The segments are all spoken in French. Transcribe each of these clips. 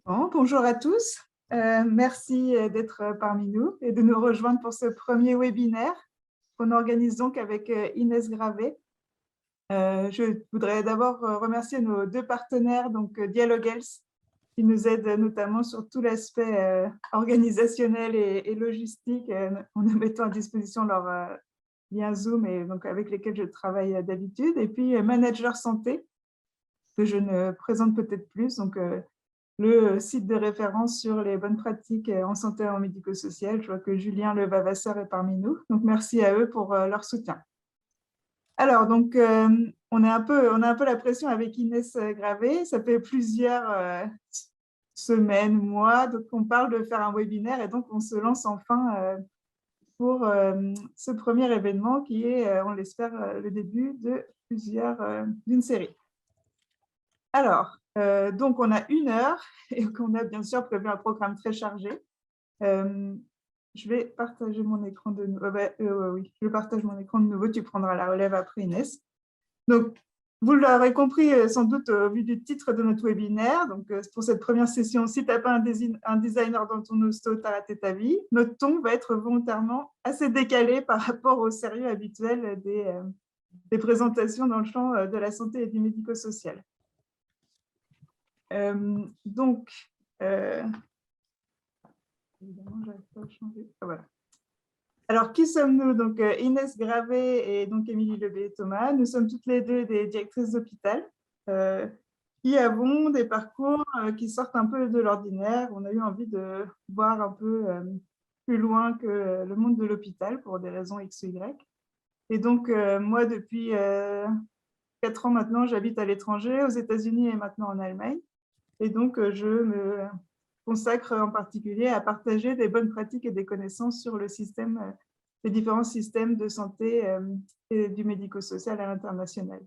Bon, bonjour à tous. Merci d'être parmi nous et de nous rejoindre pour ce premier webinaire qu'on organise donc avec Inès Gravé. Je voudrais d'abord remercier nos deux partenaires, donc Dialoguels, qui nous aident notamment sur tout l'aspect organisationnel et logistique en nous mettant à disposition leur lien Zoom et donc avec lesquels je travaille d'habitude. Et puis Manager Santé, que je ne présente peut-être plus, donc le site de référence sur les bonnes pratiques en santé et en médico-social. Je vois que Julien Levavasseur est parmi nous. Donc, merci à eux pour leur soutien. Alors, donc, on a un peu la pression avec Inès Gravé. Ça fait plusieurs semaines, mois, donc on parle de faire un webinaire et donc on se lance enfin pour ce premier événement qui est, on l'espère, le début de d'une série. Alors, donc on a 1 heure et qu'on a bien sûr prévu un programme très chargé. Je vais partager mon écran de nouveau. Oui, je partage mon écran de nouveau. Tu prendras la relève après, Inès. Donc, vous l'aurez compris sans doute au vu du titre de notre webinaire. Donc, pour cette première session, si tu n'as pas un designer dans ton hosto, tu as raté ta vie. Notre ton va être volontairement assez décalé par rapport au sérieux habituel des présentations dans le champ de la santé et du médico-social. Donc, évidemment, je n'arrive pas à changer. Ah, voilà. Alors, qui sommes-nous? Donc, Inès Gravé et donc Émilie Lebé-Thomas. Nous sommes toutes les deux des directrices d'hôpital qui avons des parcours qui sortent un peu de l'ordinaire. On a eu envie de voir un peu plus loin que le monde de l'hôpital pour des raisons X ou Y. Et donc, moi, depuis 4 ans maintenant, j'habite à l'étranger, aux États-Unis et maintenant en Allemagne. Et donc, je me consacre en particulier à partager des bonnes pratiques et des connaissances sur le système, les différents systèmes de santé et du médico-social à l'international.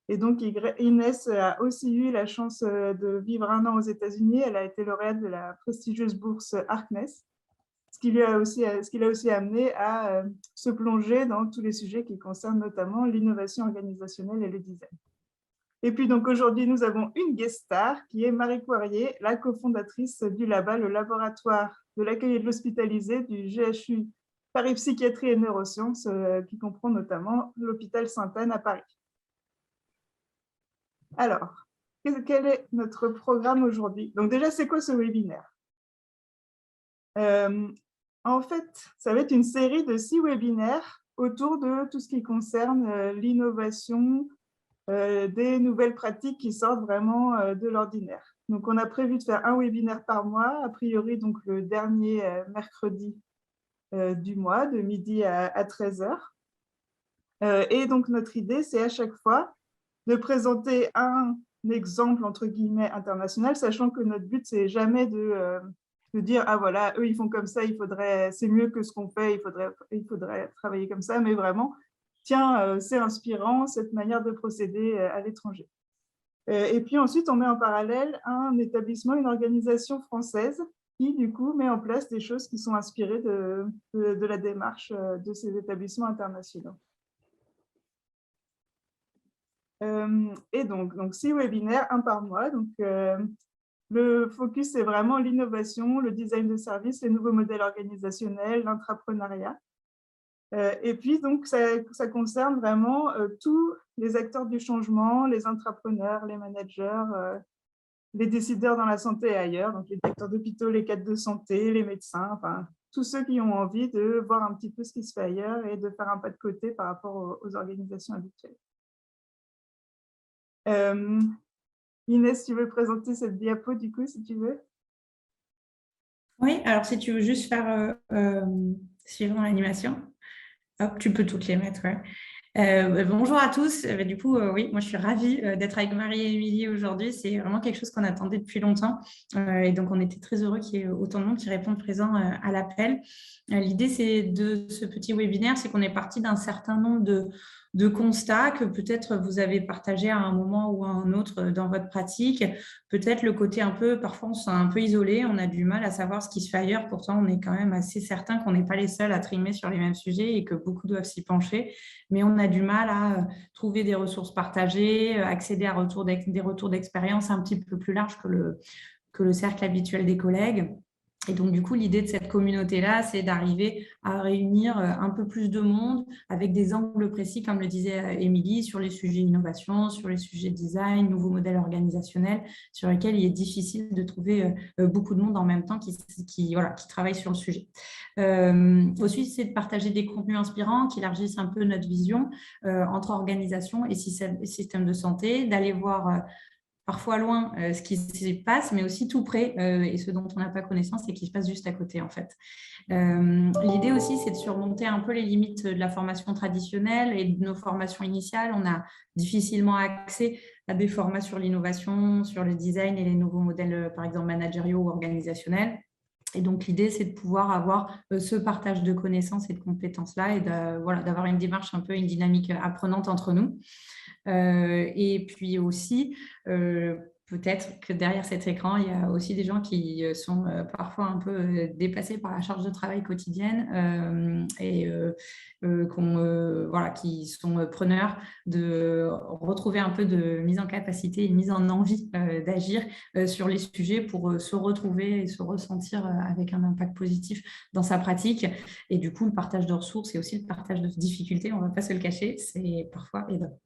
Et donc, Inès a aussi eu la chance de vivre 1 an aux États-Unis. Elle a été lauréate de la prestigieuse bourse Harkness, ce qui l'a aussi amené à se plonger dans tous les sujets qui concernent notamment l'innovation organisationnelle et le design. Et puis donc aujourd'hui, nous avons une guest star qui est Marie Poirier, la cofondatrice du LABA, le laboratoire de l'accueil et de l'hospitalisé du GHU Paris Psychiatrie et Neurosciences, qui comprend notamment l'hôpital Sainte-Anne à Paris. Alors, quel est notre programme aujourd'hui? Donc déjà, c'est quoi ce webinaire? En fait, ça va être une série de 6 webinaires autour de tout ce qui concerne l'innovation, des nouvelles pratiques qui sortent vraiment de l'ordinaire. Donc, on a prévu de faire un webinaire par mois, a priori donc le dernier mercredi du mois, de midi à 13h. Et donc, notre idée, c'est à chaque fois de présenter un exemple, entre guillemets, international, sachant que notre but, c'est jamais de dire, ah voilà, eux, ils font comme ça, c'est mieux que ce qu'on fait, il faudrait travailler comme ça, mais vraiment, tiens, c'est inspirant, cette manière de procéder à l'étranger. Et puis ensuite, on met en parallèle un établissement, une organisation française qui, du coup, met en place des choses qui sont inspirées de la démarche de ces établissements internationaux. Et donc 6 webinaires, un par mois. Donc, le focus, c'est vraiment l'innovation, le design de services, les nouveaux modèles organisationnels, l'entrepreneuriat. Et puis, donc, ça concerne vraiment tous les acteurs du changement, les entrepreneurs, les managers, les décideurs dans la santé et ailleurs, donc les directeurs d'hôpitaux, les cadres de santé, les médecins, enfin, tous ceux qui ont envie de voir un petit peu ce qui se fait ailleurs et de faire un pas de côté par rapport aux organisations habituelles. Inès, tu veux présenter cette diapo, du coup, si tu veux? Oui, alors si tu veux juste faire suivant l'animation, hop, tu peux toutes les mettre. Ouais. Bonjour à tous. Du coup, oui, moi je suis ravie d'être avec Marie et Émilie aujourd'hui. C'est vraiment quelque chose qu'on attendait depuis longtemps. Et donc, on était très heureux qu'il y ait autant de monde qui répondent présent à l'appel. L'idée de ce petit webinaire, c'est qu'on est parti d'un certain nombre de constats que peut-être vous avez partagés à un moment ou à un autre dans votre pratique. Peut-être le côté parfois on se sent un peu isolé, on a du mal à savoir ce qui se fait ailleurs. Pourtant, on est quand même assez certain qu'on n'est pas les seuls à trimer sur les mêmes sujets et que beaucoup doivent s'y pencher. Mais on a du mal à trouver des ressources partagées, accéder à des retours d'expérience un petit peu plus larges que le cercle habituel des collègues. Et donc, du coup, l'idée de cette communauté-là, c'est d'arriver à réunir un peu plus de monde avec des angles précis, comme le disait Émilie, sur les sujets innovation, sur les sujets design, nouveaux modèles organisationnels, sur lesquels il est difficile de trouver beaucoup de monde en même temps qui travaille sur le sujet. Aussi, c'est de partager des contenus inspirants qui élargissent un peu notre vision entre organisations et systèmes de santé, d'aller voir parfois loin ce qui se passe, mais aussi tout près et ce dont on n'a pas connaissance et qui se passe juste à côté en fait. L'idée aussi, c'est de surmonter un peu les limites de la formation traditionnelle et de nos formations initiales. On a difficilement accès à des formats sur l'innovation, sur le design et les nouveaux modèles, par exemple, managériaux ou organisationnels. Et donc, l'idée, c'est de pouvoir avoir ce partage de connaissances et de compétences-là et d'avoir une démarche un peu, une dynamique apprenante entre nous. Et puis aussi, peut-être que derrière cet écran, il y a aussi des gens qui sont parfois un peu dépassés par la charge de travail quotidienne et qui sont preneurs de retrouver un peu de mise en capacité, une mise en envie d'agir sur les sujets pour se retrouver et se ressentir avec un impact positif dans sa pratique. Et du coup, le partage de ressources et aussi le partage de difficultés, on ne va pas se le cacher, c'est parfois aidant.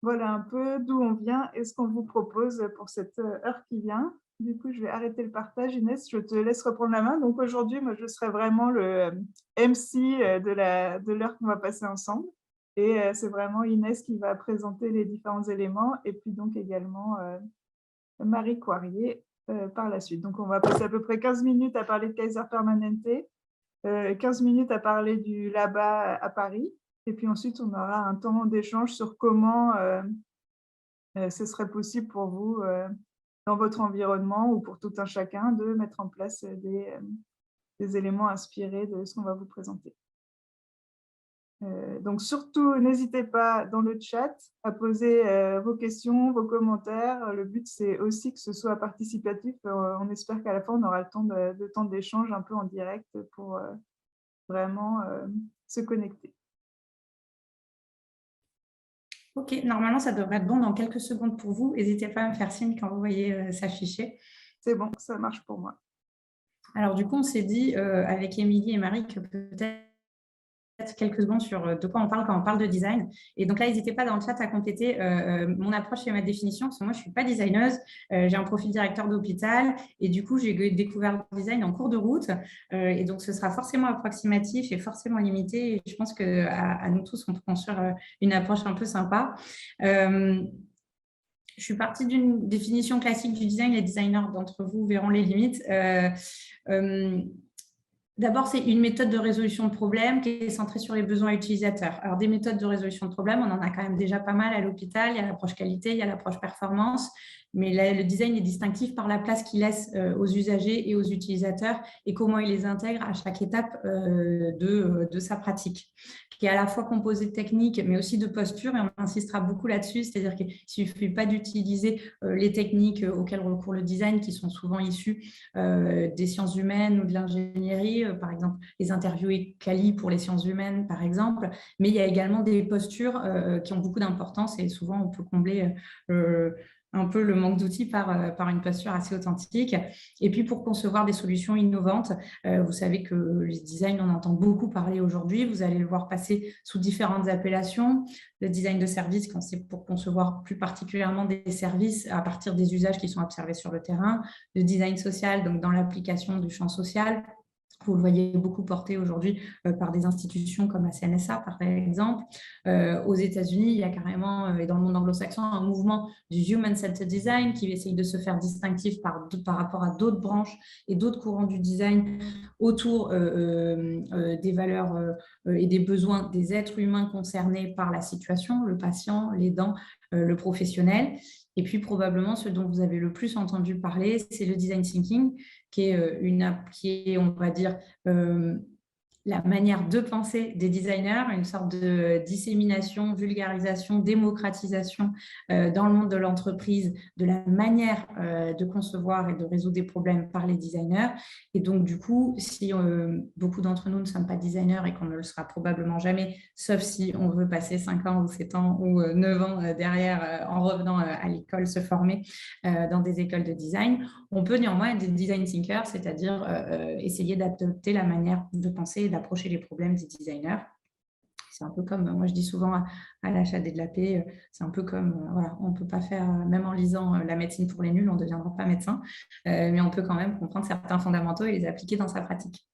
Voilà un peu d'où on vient et ce qu'on vous propose pour cette heure qui vient. Du coup, je vais arrêter le partage. Inès, je te laisse reprendre la main. Donc aujourd'hui, moi, je serai vraiment le MC de l'heure qu'on va passer ensemble. Et c'est vraiment Inès qui va présenter les différents éléments et puis donc également Marie Coirier par la suite. Donc on va passer à peu près 15 minutes à parler de Kaiser Permanente, 15 minutes à parler du LABA à Paris. Et puis ensuite, on aura un temps d'échange sur comment ce serait possible pour vous, dans votre environnement ou pour tout un chacun, de mettre en place des éléments inspirés de ce qu'on va vous présenter. Donc surtout, n'hésitez pas dans le chat à poser vos questions, vos commentaires. Le but, c'est aussi que ce soit participatif. On espère qu'à la fin, on aura le temps de temps d'échange un peu en direct pour vraiment se connecter. Ok, normalement, ça devrait être bon dans quelques secondes pour vous. N'hésitez pas à me faire signe quand vous voyez s'afficher. C'est bon, ça marche pour moi. Alors, du coup, on s'est dit avec Émilie et Marie que peut-être quelques secondes sur de quoi on parle quand on parle de design. Et donc là, n'hésitez pas dans le chat à compléter mon approche et ma définition, parce que moi, je ne suis pas designeuse, j'ai un profil directeur d'hôpital, et du coup, j'ai découvert le design en cours de route, et donc ce sera forcément approximatif et forcément limité, et je pense qu'à nous tous, on peut construire une approche un peu sympa. Je suis partie d'une définition classique du design, les designers d'entre vous verront les limites. D'abord, c'est une méthode de résolution de problèmes qui est centrée sur les besoins utilisateurs. Alors, des méthodes de résolution de problèmes, on en a quand même déjà pas mal à l'hôpital. Il y a l'approche qualité, il y a l'approche performance. Mais là, le design est distinctif par la place qu'il laisse aux usagers et aux utilisateurs et comment il les intègre à chaque étape de sa pratique, qui est à la fois composée de techniques, mais aussi de posture. Et on insistera beaucoup là-dessus, c'est-à-dire qu'il ne suffit pas d'utiliser les techniques auxquelles recourt le design, qui sont souvent issues des sciences humaines ou de l'ingénierie, par exemple les interviews quali pour les sciences humaines, par exemple. Mais il y a également des postures qui ont beaucoup d'importance et souvent on peut combler un peu le manque d'outils par une posture assez authentique. Et puis, pour concevoir des solutions innovantes, vous savez que le design, on entend beaucoup parler aujourd'hui. Vous allez le voir passer sous différentes appellations. Le design de service, quand c'est pour concevoir plus particulièrement des services à partir des usages qui sont observés sur le terrain. Le design social, donc dans l'application du champ social. Vous le voyez beaucoup porté aujourd'hui par des institutions comme la CNSA, par exemple. Aux États-Unis, il y a carrément, et dans le monde anglo-saxon, un mouvement du Human-Centered Design qui essaye de se faire distinctif par rapport à d'autres branches et d'autres courants du design autour des valeurs et des besoins des êtres humains concernés par la situation, le patient, l'aidant, le professionnel. Et puis, probablement, ce dont vous avez le plus entendu parler, c'est le design thinking, qui est, on va dire, la manière de penser des designers, une sorte de dissémination, vulgarisation, démocratisation dans le monde de l'entreprise, de la manière de concevoir et de résoudre des problèmes par les designers. Et donc, du coup, si beaucoup d'entre nous ne sommes pas designers et qu'on ne le sera probablement jamais, sauf si on veut passer 5 ans ou 7 ans ou 9 ans derrière en revenant à l'école se former dans des écoles de design, on peut néanmoins être des design thinkers, c'est-à-dire essayer d'adopter la manière de penser et d'approcher les problèmes des designers. C'est un peu comme, moi je dis souvent à l'achat de la paix, c'est un peu comme, voilà, on ne peut pas faire, même en lisant la médecine pour les nuls, on ne deviendra pas médecin, mais on peut quand même comprendre certains fondamentaux et les appliquer dans sa pratique.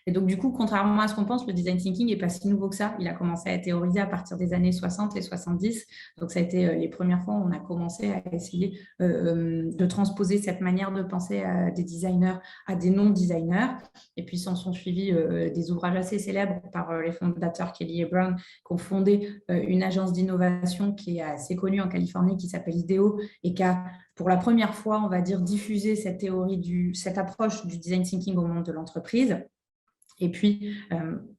Et donc, du coup, contrairement à ce qu'on pense, le design thinking n'est pas si nouveau que ça. Il a commencé à être théorisé à partir des années 60 et 70. Donc, ça a été les premières fois où on a commencé à essayer de transposer cette manière de penser des designers à des non-designers. Et puis, s'en sont suivis des ouvrages assez célèbres par les fondateurs Kelly et Brown, qui ont fondé une agence d'innovation qui est assez connue en Californie, qui s'appelle IDEO, et qui a, pour la première fois, on va dire, diffusé cette théorie, cette approche du design thinking au monde de l'entreprise. Et puis,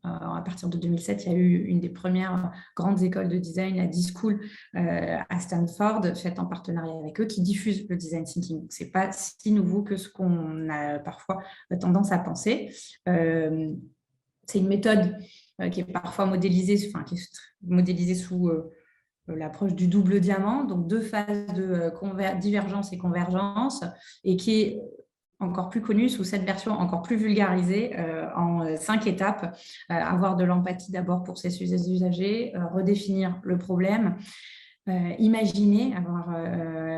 à partir de 2007, il y a eu une des premières grandes écoles de design, la D-School à Stanford, faite en partenariat avec eux, qui diffuse le design thinking. Ce n'est pas si nouveau que ce qu'on a parfois tendance à penser. C'est une méthode qui est parfois modélisée, sous l'approche du double diamant, donc 2 phases de divergence et convergence, et qui est encore plus connue sous cette version encore plus vulgarisée en 5 étapes. Avoir de l'empathie d'abord pour ses usagers, redéfinir le problème, imaginer, avoir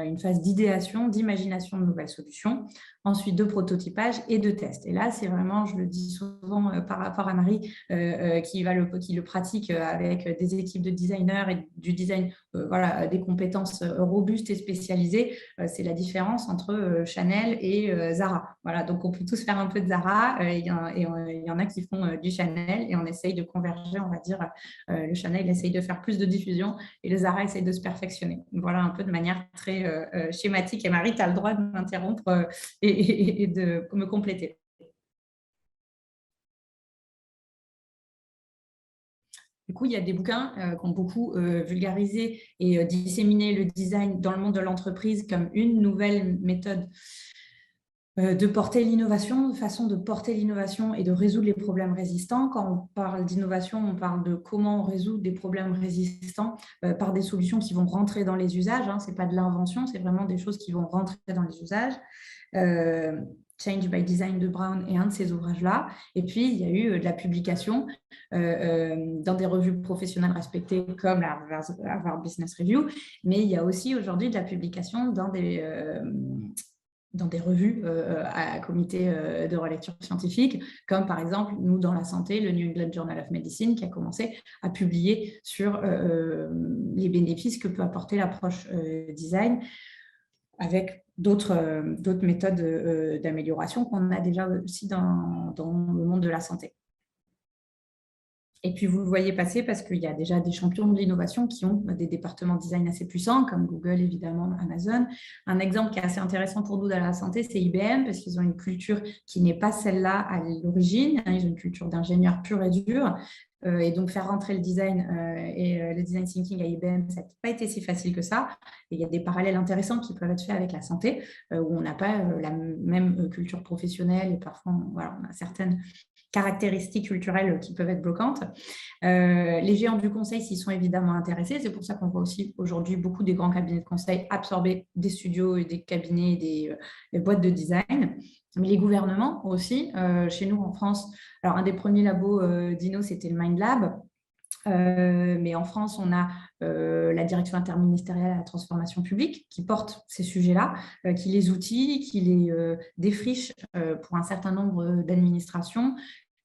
une phase d'idéation, d'imagination de nouvelles solutions, ensuite de prototypage et de test. Et là, c'est vraiment, je le dis souvent par rapport à Marie, qui le pratique avec des équipes de designers et du design, voilà, des compétences robustes et spécialisées. C'est la différence entre Chanel et Zara. Voilà, donc on peut tous faire un peu de Zara, il y en a qui font du Chanel et on essaye de converger, on va dire, le Chanel essaye de faire plus de diffusion et le Zara essaye de se perfectionner. Voilà, un peu de manière très schématique. Et Marie, tu as le droit de m'interrompre et de me compléter. Du coup, il y a des bouquins qui ont beaucoup vulgarisé et disséminé le design dans le monde de l'entreprise comme une nouvelle méthode de porter l'innovation, de façon de porter l'innovation et de résoudre les problèmes résistants. Quand on parle d'innovation, on parle de comment on résout des problèmes résistants par des solutions qui vont rentrer dans les usages. Ce n'est pas de l'invention, c'est vraiment des choses qui vont rentrer dans les usages. Change by Design de Brown est un de ces ouvrages-là. Et puis, il y a eu de la publication dans des revues professionnelles respectées comme la Harvard Business Review, mais il y a aussi aujourd'hui de la publication dans des revues à comité de relecture scientifique, comme par exemple, nous, dans la santé, le New England Journal of Medicine, qui a commencé à publier sur les bénéfices que peut apporter l'approche design avec d'autres méthodes d'amélioration qu'on a déjà aussi dans le monde de la santé. Et puis, vous le voyez passer parce qu'il y a déjà des champions de l'innovation qui ont des départements design assez puissants, comme Google, évidemment, Amazon. Un exemple qui est assez intéressant pour nous dans la santé, c'est IBM, parce qu'ils ont une culture qui n'est pas celle-là à l'origine. Ils ont une culture d'ingénieurs pur et dur. Et donc, faire rentrer le design et le design thinking à IBM, ça n'a pas été si facile que ça. Et il y a des parallèles intéressants qui peuvent être faits avec la santé, où on n'a pas la même culture professionnelle et parfois, voilà, on a certaines caractéristiques culturelles qui peuvent être bloquantes. Les géants du conseil s'y sont évidemment intéressés. C'est pour ça qu'on voit aussi aujourd'hui beaucoup des grands cabinets de conseil absorber des studios et des cabinets et des boîtes de design. Mais les gouvernements aussi, chez nous en France, alors un des premiers labos d'Inno, c'était le Mind Lab. Mais en France, on a la direction interministérielle à la transformation publique qui porte ces sujets-là, qui les outille, qui les défriche pour un certain nombre d'administrations.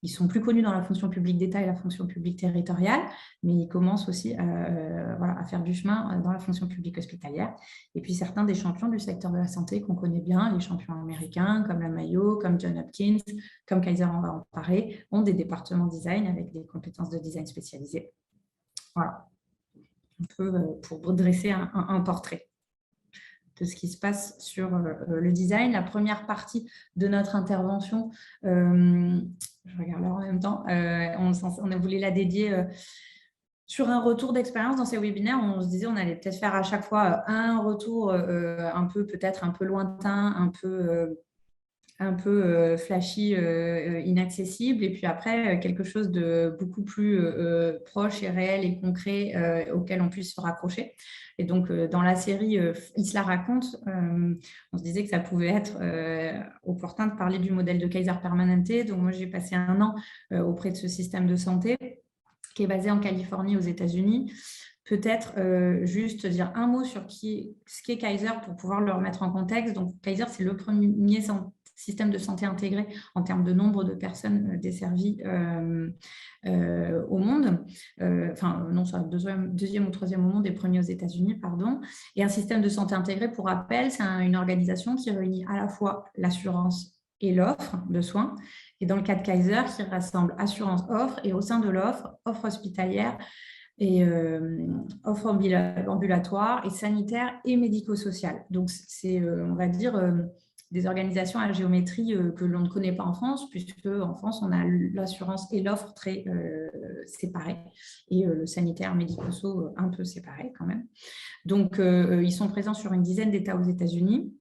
Ils sont plus connus dans la fonction publique d'État et la fonction publique territoriale, mais ils commencent aussi à faire du chemin dans la fonction publique hospitalière. Et puis certains des champions du secteur de la santé qu'on connaît bien, les champions américains comme la Mayo, comme John Hopkins, comme Kaiser, on va en parler, ont des départements design avec des compétences de design spécialisées. Voilà, un peu pour dresser un portrait de ce qui se passe sur le design. La première partie de notre intervention je regarde l'heure en même temps, on voulait la dédier sur un retour d'expérience dans ces webinaires. On se disait on allait peut-être faire à chaque fois un retour un peu peut-être un peu lointain, un peu flashy, inaccessible, et puis après quelque chose de beaucoup plus proche et réel et concret auquel on puisse se raccrocher. Et donc dans la série Il se la raconte, on se disait que ça pouvait être opportun de parler du modèle de Kaiser Permanente. Donc moi j'ai passé un an auprès de ce système de santé qui est basé en Californie aux États-Unis. Peut-être juste dire un mot sur ce qu'est Kaiser pour pouvoir le remettre en contexte. Donc Kaiser, c'est le premier système de santé intégré en termes de nombre de personnes desservies au monde. Non, c'est deuxième ou troisième au monde et premier aux États-Unis, pardon. Et un système de santé intégré, pour rappel, c'est une organisation qui réunit à la fois l'assurance et l'offre de soins. Et dans le cas de Kaiser, qui rassemble assurance-offre et au sein de l'offre, offre hospitalière et offre ambulatoire et sanitaire et médico-sociale. Donc, c'est, on va dire, des organisations à géométrie que l'on ne connaît pas en France, puisque en France, on a l'assurance et l'offre très séparées et le sanitaire médico-social un peu séparé quand même. Donc, ils sont présents sur une dizaine d'États aux États-Unis.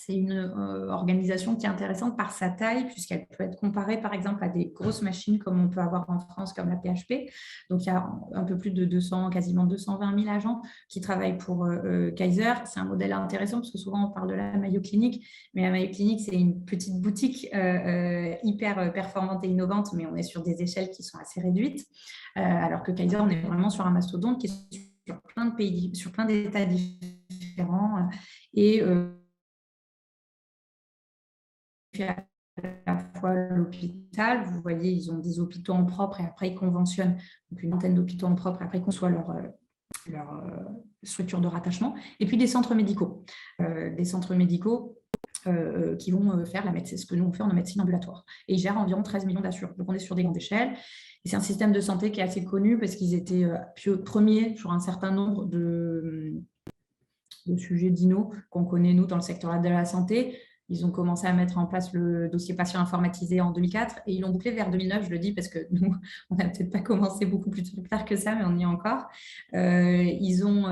C'est une organisation qui est intéressante par sa taille, puisqu'elle peut être comparée, par exemple, à des grosses machines comme on peut avoir en France, comme la PHP. Donc, il y a un peu plus de 200, quasiment 220 000 agents qui travaillent pour Kaiser. C'est un modèle intéressant, parce que souvent, on parle de la Mayo Clinic, mais la Mayo Clinic, c'est une petite boutique hyper performante et innovante, mais on est sur des échelles qui sont assez réduites, alors que Kaiser, on est vraiment sur un mastodonte qui est sur plein de pays, sur plein d'États différents, et à la fois l'hôpital. Vous voyez, ils ont des hôpitaux en propre et après ils conventionnent, donc une antenne d'hôpitaux en propre, et après ils conçoivent leur structure de rattachement. Et puis des centres médicaux. Qui vont faire ce que nous on fait en médecine ambulatoire. Et ils gèrent environ 13 millions d'assurés. Donc on est sur des grandes échelles. Et c'est un système de santé qui est assez connu parce qu'ils étaient premiers sur un certain nombre de sujets d'inno qu'on connaît nous dans le secteur de la santé. Ils ont commencé à mettre en place le dossier patient informatisé en 2004 et ils l'ont bouclé vers 2009, je le dis parce que nous, on n'a peut-être pas commencé beaucoup plus tard que ça, mais on y est encore. Ils ont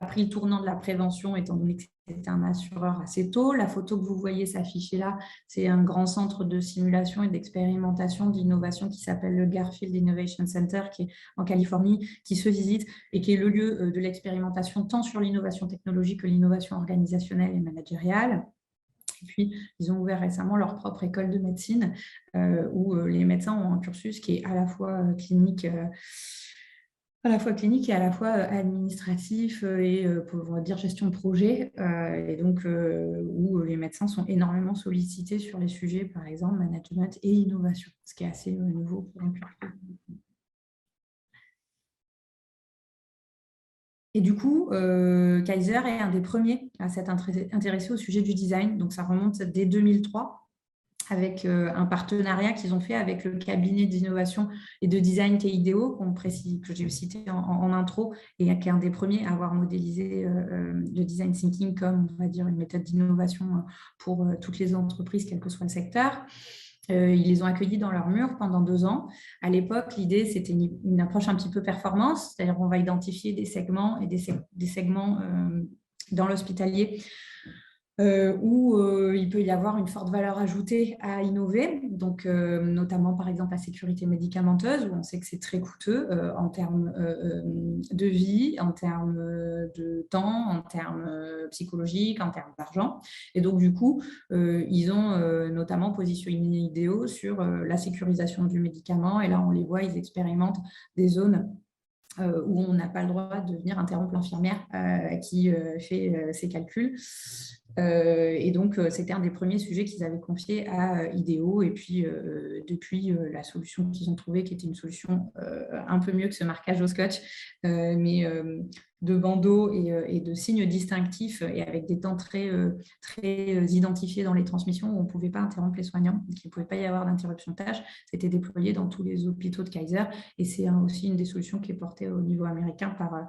pris le tournant de la prévention, étant donné que c'était un assureur assez tôt. La photo que vous voyez s'afficher là, c'est un grand centre de simulation et d'expérimentation, d'innovation qui s'appelle le Garfield Innovation Center, qui est en Californie, qui se visite et qui est le lieu de l'expérimentation tant sur l'innovation technologique que l'innovation organisationnelle et managériale. Et puis, ils ont ouvert récemment leur propre école de médecine où les médecins ont un cursus qui est à la fois clinique et à la fois administratif et, on va dire, gestion de projet. Et donc, où les médecins sont énormément sollicités sur les sujets, par exemple, management et innovation, ce qui est assez nouveau pour un cursus. Et du coup, Kaiser est un des premiers à s'être intéressé au sujet du design. Donc, ça remonte dès 2003 avec un partenariat qu'ils ont fait avec le cabinet d'innovation et de design qui est IDEO, que j'ai cité en intro, et qui est un des premiers à avoir modélisé le design thinking comme, on va dire, une méthode d'innovation pour toutes les entreprises, quel que soit le secteur. Ils les ont accueillis dans leur mur pendant 2 ans. À l'époque, l'idée, c'était une approche un petit peu performance, c'est-à-dire qu'on va identifier des segments et des segments dans l'hospitalier où il peut y avoir une forte valeur ajoutée à innover, donc notamment par exemple la sécurité médicamenteuse, où on sait que c'est très coûteux en termes de vie, en termes de temps, en termes psychologiques, en termes d'argent. Et donc du coup, ils ont notamment positionné IDEO sur la sécurisation du médicament, et là on les voit, ils expérimentent des zones où on n'a pas le droit de venir interrompre l'infirmière qui fait ses calculs. Et donc, c'était un des premiers sujets qu'ils avaient confié à IDEO. Et puis, depuis, la solution qu'ils ont trouvée, qui était une solution un peu mieux que ce marquage au scotch, mais de bandeaux et de signes distinctifs et avec des temps très identifiés dans les transmissions où on ne pouvait pas interrompre les soignants, qu'il ne pouvait pas y avoir d'interruption de tâche. C'était déployé dans tous les hôpitaux de Kaiser. Et c'est aussi une des solutions qui est portée au niveau américain par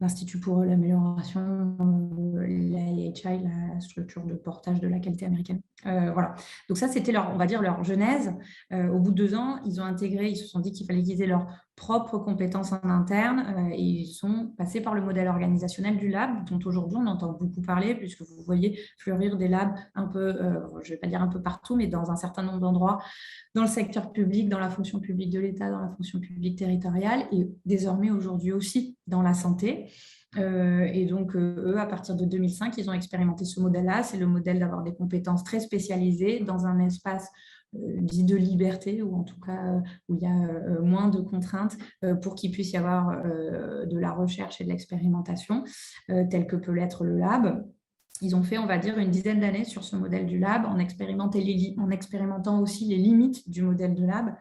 l'Institut pour l'amélioration, l'IIHF, HI, la structure de portage de la qualité américaine. Voilà. Donc ça, c'était on va dire leur genèse. Au bout de 2 ans, ils se sont dit qu'il fallait qu'ils aient leurs propres compétences en interne et ils sont passés par le modèle organisationnel du lab, dont aujourd'hui on entend beaucoup parler, puisque vous voyez fleurir des labs un peu, je ne vais pas dire un peu partout, mais dans un certain nombre d'endroits, dans le secteur public, dans la fonction publique de l'État, dans la fonction publique territoriale et désormais aujourd'hui aussi dans la santé. Et donc, eux, à partir de 2005, ils ont expérimenté ce modèle-là. C'est le modèle d'avoir des compétences très spécialisées dans un espace dit de liberté, ou en tout cas où il y a moins de contraintes pour qu'il puisse y avoir de la recherche et de l'expérimentation, telle que peut l'être le lab. Ils ont fait, on va dire, une dizaine d'années sur ce modèle du lab en expérimentant aussi les limites du modèle de lab,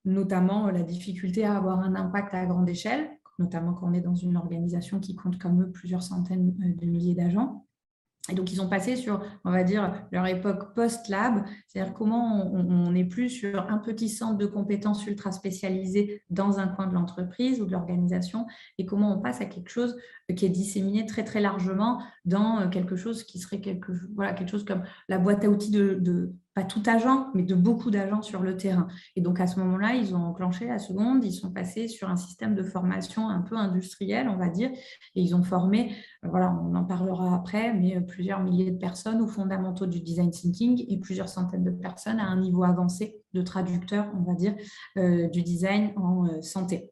notamment la difficulté à avoir un impact à grande échelle, notamment quand on est dans une organisation qui compte comme eux plusieurs centaines de milliers d'agents. Et donc, ils ont passé sur, on va dire, leur époque post-lab, c'est-à-dire comment on n'est plus sur un petit centre de compétences ultra spécialisé dans un coin de l'entreprise ou de l'organisation, et comment on passe à quelque chose qui est disséminé très, très largement dans quelque chose qui serait quelque chose comme la boîte à outils de pas tout agent, mais de beaucoup d'agents sur le terrain. Et donc, à ce moment-là, ils ont enclenché la seconde, ils sont passés sur un système de formation un peu industriel, on va dire, et ils ont formé, voilà, on en parlera après, mais plusieurs milliers de personnes aux fondamentaux du design thinking et plusieurs centaines de personnes à un niveau avancé de traducteur, on va dire, du design en santé.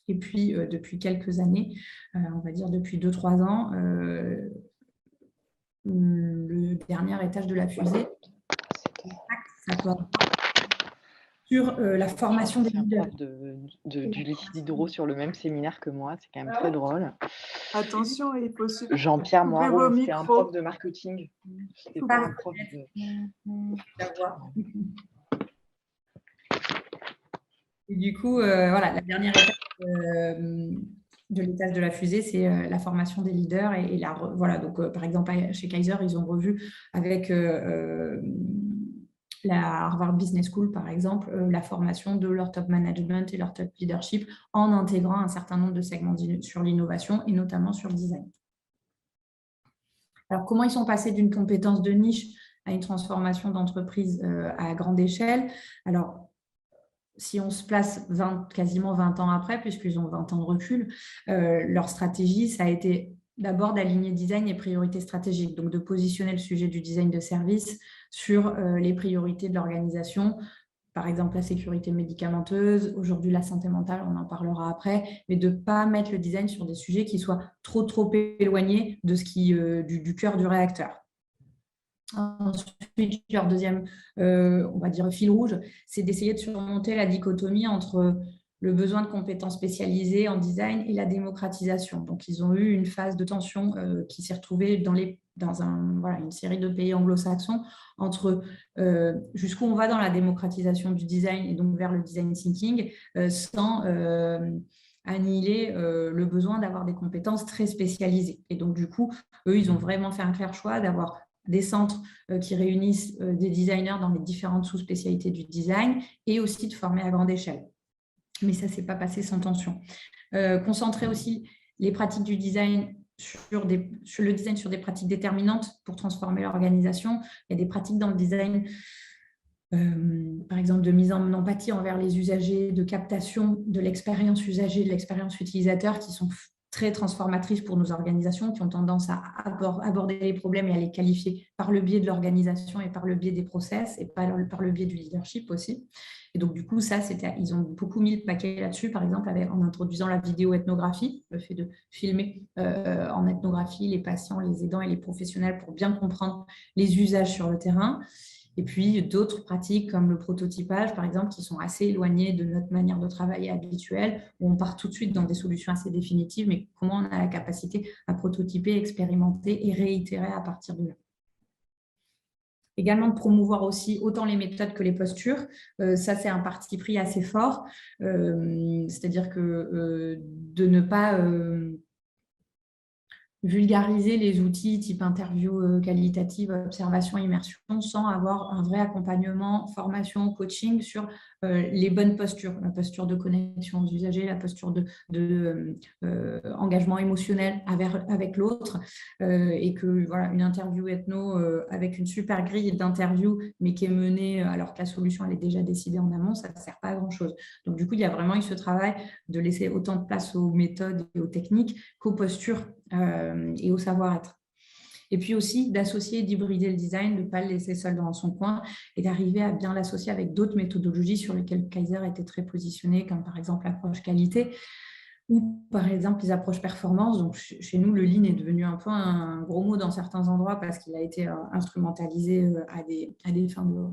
Et puis, depuis quelques années, on va dire depuis 2-3 ans, le dernier étage de la fusée, ça peut avoir sur la formation des leaders. Du liquide hydro sur le même séminaire que moi, c'est quand même très drôle. Attention, il faut suivre. Jean-Pierre Couper Moirot, vos c'était un micros. prof de marketing. C'était Pas pas un prof de... Et du coup, voilà, la dernière étape de l'étage de la fusée, c'est la formation des leaders et voilà. Donc, par exemple, chez Kaiser, ils ont revu avec la Harvard Business School, par exemple, la formation de leur top management et leur top leadership en intégrant un certain nombre de segments sur l'innovation et notamment sur le design. Alors, comment ils sont passés d'une compétence de niche à une transformation d'entreprise à grande échelle? Alors, si on se place quasiment 20 ans après, puisqu'ils ont 20 ans de recul, leur stratégie, ça a été d'abord d'aligner design et priorités stratégiques, donc de positionner le sujet du design de service sur les priorités de l'organisation, par exemple la sécurité médicamenteuse, aujourd'hui la santé mentale, on en parlera après, mais de ne pas mettre le design sur des sujets qui soient trop éloignés de ce du cœur du réacteur. Ensuite, leur deuxième, on va dire, fil rouge, c'est d'essayer de surmonter la dichotomie entre le besoin de compétences spécialisées en design et la démocratisation. Donc, ils ont eu une phase de tension qui s'est retrouvée dans une série de pays anglo-saxons entre jusqu'où on va dans la démocratisation du design et donc vers le design thinking sans annihiler le besoin d'avoir des compétences très spécialisées. Et donc, du coup, eux, ils ont vraiment fait un clair choix d'avoir des centres qui réunissent des designers dans les différentes sous-spécialités du design et aussi de former à grande échelle. Mais ça ne s'est pas passé sans tension. Concentrer aussi les pratiques du design sur le design sur des pratiques déterminantes pour transformer l'organisation. Il y a des pratiques dans le design, par exemple, de mise en empathie envers les usagers, de captation de l'expérience usager, de l'expérience utilisateur qui sont très transformatrices pour nos organisations, qui ont tendance à aborder les problèmes et à les qualifier par le biais de l'organisation et par le biais des process et par le biais du leadership aussi. Et donc, du coup, ils ont beaucoup mis le paquet là-dessus, par exemple, en introduisant la vidéo-ethnographie, le fait de filmer en ethnographie les patients, les aidants et les professionnels pour bien comprendre les usages sur le terrain. Et puis, d'autres pratiques comme le prototypage, par exemple, qui sont assez éloignées de notre manière de travailler habituelle, où on part tout de suite dans des solutions assez définitives, mais comment on a la capacité à prototyper, expérimenter et réitérer à partir de là. Également de promouvoir aussi autant les méthodes que les postures. Ça, c'est un parti pris assez fort. C'est-à-dire que de ne pas vulgariser les outils type interview qualitative, observation, immersion, sans avoir un vrai accompagnement, formation, coaching sur les bonnes postures, la posture de connexion aux usagers, la posture de engagement émotionnel avec l'autre, et que voilà, une interview ethno avec une super grille d'interview, mais qui est menée alors que la solution elle est déjà décidée en amont, ça ne sert pas à grand-chose. Donc du coup, il y a vraiment eu ce travail de laisser autant de place aux méthodes et aux techniques qu'aux postures et au savoir-être. Et puis aussi d'associer, d'hybrider le design, de ne pas le laisser seul dans son coin et d'arriver à bien l'associer avec d'autres méthodologies sur lesquelles Kaiser était très positionné, comme par exemple l'approche qualité ou par exemple les approches performance. Donc chez nous, le lean est devenu un peu un gros mot dans certains endroits parce qu'il a été instrumentalisé à des fins de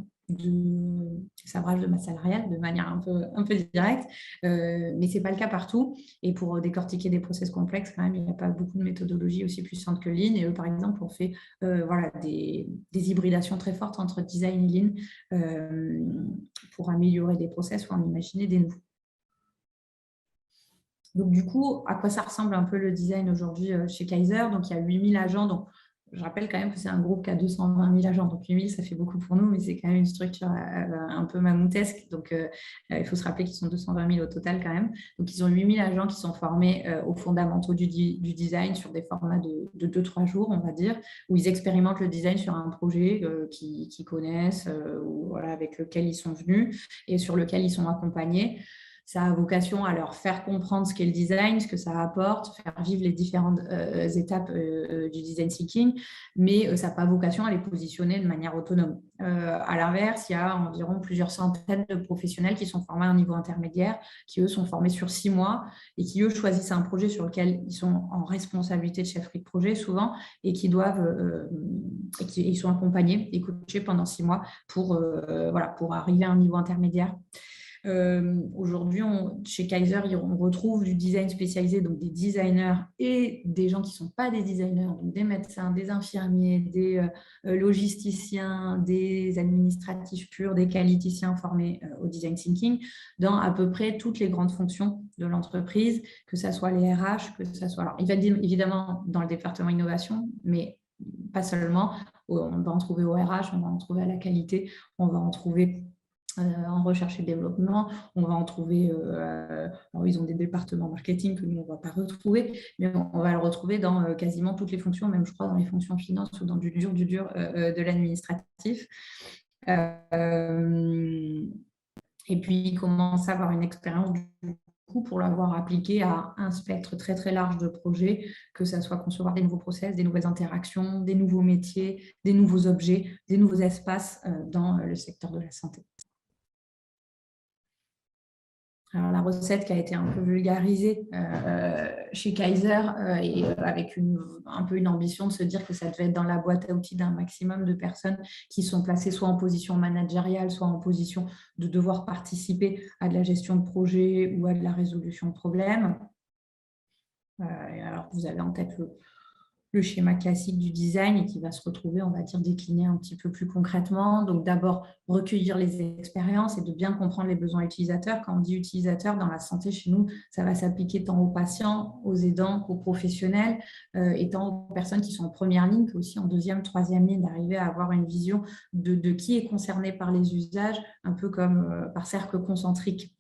sabrage de masse salariale de manière un peu directe, mais ce n'est pas le cas partout. Et pour décortiquer des process complexes, quand même, il n'y a pas beaucoup de méthodologies aussi puissantes que Lean. Et eux, par exemple, on fait voilà, des hybridations très fortes entre design et Lean pour améliorer des process ou en imaginer des nouveaux. Donc, du coup, à quoi ça ressemble un peu le design aujourd'hui chez Kaiser? Donc, il y a 8000 agents. Donc, je rappelle quand même que c'est un groupe qui a 220 000 agents. Donc, 8000, ça fait beaucoup pour nous, mais c'est quand même une structure un peu mammouthesque. Donc, il faut se rappeler qu'ils sont 220 000 au total quand même. Donc, ils ont 8000 agents qui sont formés aux fondamentaux du design sur des formats de 2-3 jours, on va dire, où ils expérimentent le design sur un projet qu'ils connaissent ou voilà, avec lequel ils sont venus et sur lequel ils sont accompagnés. Ça a vocation à leur faire comprendre ce qu'est le design, ce que ça apporte, faire vivre les différentes étapes du design thinking, mais ça n'a pas vocation à les positionner de manière autonome. À l'inverse, il y a environ plusieurs centaines de professionnels qui sont formés à un niveau intermédiaire, qui eux sont formés sur 6 mois et qui eux choisissent un projet sur lequel ils sont en responsabilité de chefferie de projet souvent et qui doivent, ils sont accompagnés et coachés pendant 6 mois pour arriver à un niveau intermédiaire. Aujourd'hui, chez Kaiser, on retrouve du design spécialisé, donc des designers et des gens qui ne sont pas des designers, donc des médecins, des infirmiers, des logisticiens, des administratifs purs, des qualiticiens formés au design thinking dans à peu près toutes les grandes fonctions de l'entreprise, que ce soit les RH, que ce soit… Alors, évidemment dans le département innovation, mais pas seulement. On va en trouver au RH, on va en trouver à la qualité, on va en trouver en recherche et développement, on va en trouver, alors ils ont des départements marketing que nous on ne va pas retrouver, mais on va le retrouver dans quasiment toutes les fonctions, même je crois dans les fonctions finance ou dans du dur de l'administratif. Et puis ils commencent à avoir une expérience du coup pour l'avoir appliqué à un spectre très très large de projets, que ce soit concevoir des nouveaux process, des nouvelles interactions, des nouveaux métiers, des nouveaux objets, des nouveaux espaces dans le secteur de la santé. Alors, la recette qui a été un peu vulgarisée chez Kaiser et avec un peu une ambition de se dire que ça devait être dans la boîte à outils d'un maximum de personnes qui sont placées soit en position managériale, soit en position de devoir participer à de la gestion de projet ou à de la résolution de problèmes. Alors, vous avez en tête le schéma classique du design et qui va se retrouver, on va dire, décliné un petit peu plus concrètement. Donc, d'abord, recueillir les expériences et de bien comprendre les besoins utilisateurs. Quand on dit utilisateur dans la santé, chez nous, ça va s'appliquer tant aux patients, aux aidants qu'aux professionnels, et tant aux personnes qui sont en première ligne qu'aussi en deuxième, troisième ligne, d'arriver à avoir une vision de qui est concerné par les usages, un peu comme par cercle concentrique.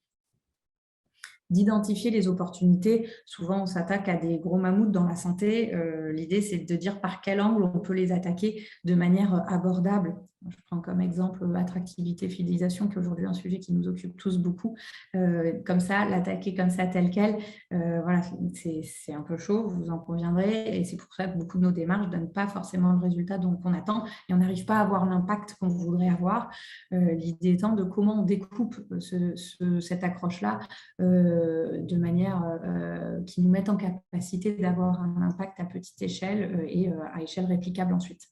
D'identifier les opportunités. Souvent, on s'attaque à des gros mammouths dans la santé. L'idée, c'est de dire par quel angle on peut les attaquer de manière abordable. Je prends comme exemple attractivité, fidélisation, qui est aujourd'hui un sujet qui nous occupe tous beaucoup. Comme ça, l'attaquer comme ça, tel quel, voilà, c'est un peu chaud, vous en conviendrez. Et c'est pour ça que beaucoup de nos démarches ne donnent pas forcément le résultat qu'on attend et on n'arrive pas à avoir l'impact qu'on voudrait avoir. L'idée étant de comment on découpe cette accroche-là de manière qui nous mette en capacité d'avoir un impact à petite échelle et à échelle réplicable ensuite.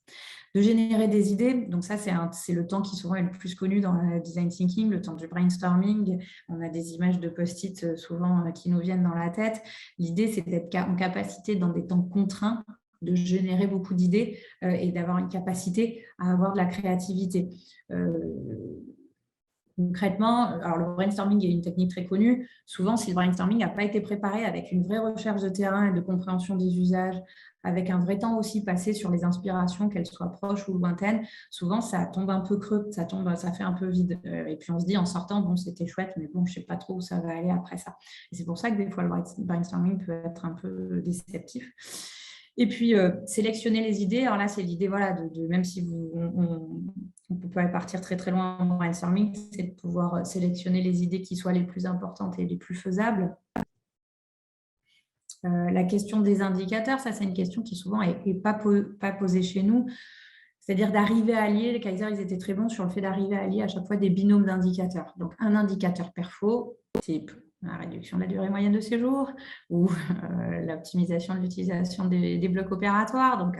De générer des idées, donc ça c'est le temps qui souvent est le plus connu dans le design thinking, le temps du brainstorming. On a des images de post-it souvent qui nous viennent dans la tête. L'idée c'est d'être en capacité dans des temps contraints de générer beaucoup d'idées et d'avoir une capacité à avoir de la créativité. Concrètement, alors le brainstorming est une technique très connue. Souvent, si le brainstorming n'a pas été préparé avec une vraie recherche de terrain et de compréhension des usages, avec un vrai temps aussi passé sur les inspirations, qu'elles soient proches ou lointaines, souvent ça tombe un peu creux, ça fait un peu vide. Et puis on se dit en sortant, bon, c'était chouette, mais bon, je ne sais pas trop où ça va aller après ça. Et c'est pour ça que des fois, le brainstorming peut être un peu déceptif. Et puis, sélectionner les idées. Alors là, c'est l'idée, voilà, même si on peut pas partir très, très loin en brainstorming, c'est de pouvoir sélectionner les idées qui soient les plus importantes et les plus faisables. La question des indicateurs, ça, c'est une question qui souvent n'est pas posée chez nous. C'est-à-dire d'arriver à lier, les Kaiser, ils étaient très bons sur le fait d'arriver à lier à chaque fois des binômes d'indicateurs. Donc, un indicateur perfo, type la réduction de la durée moyenne de séjour ou l'optimisation de l'utilisation des blocs opératoires. Donc,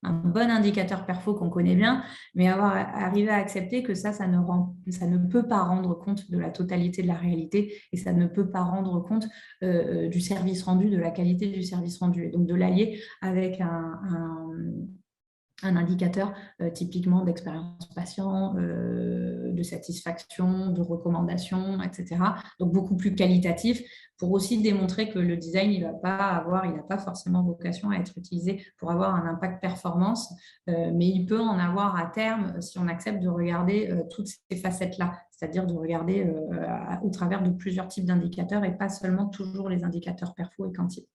un bon indicateur perfo qu'on connaît bien, mais arriver à accepter que ça ne peut pas rendre compte de la totalité de la réalité et ça ne peut pas rendre compte du service rendu, de la qualité du service rendu. Et donc, de l'allier avec un indicateur typiquement d'expérience patient, de satisfaction, de recommandation, etc. Donc, beaucoup plus qualitatif pour aussi démontrer que le design, il n'a pas forcément vocation à être utilisé pour avoir un impact performance, mais il peut en avoir à terme si on accepte de regarder toutes ces facettes-là, c'est-à-dire de regarder au travers de plusieurs types d'indicateurs et pas seulement toujours les indicateurs perfo et quanti.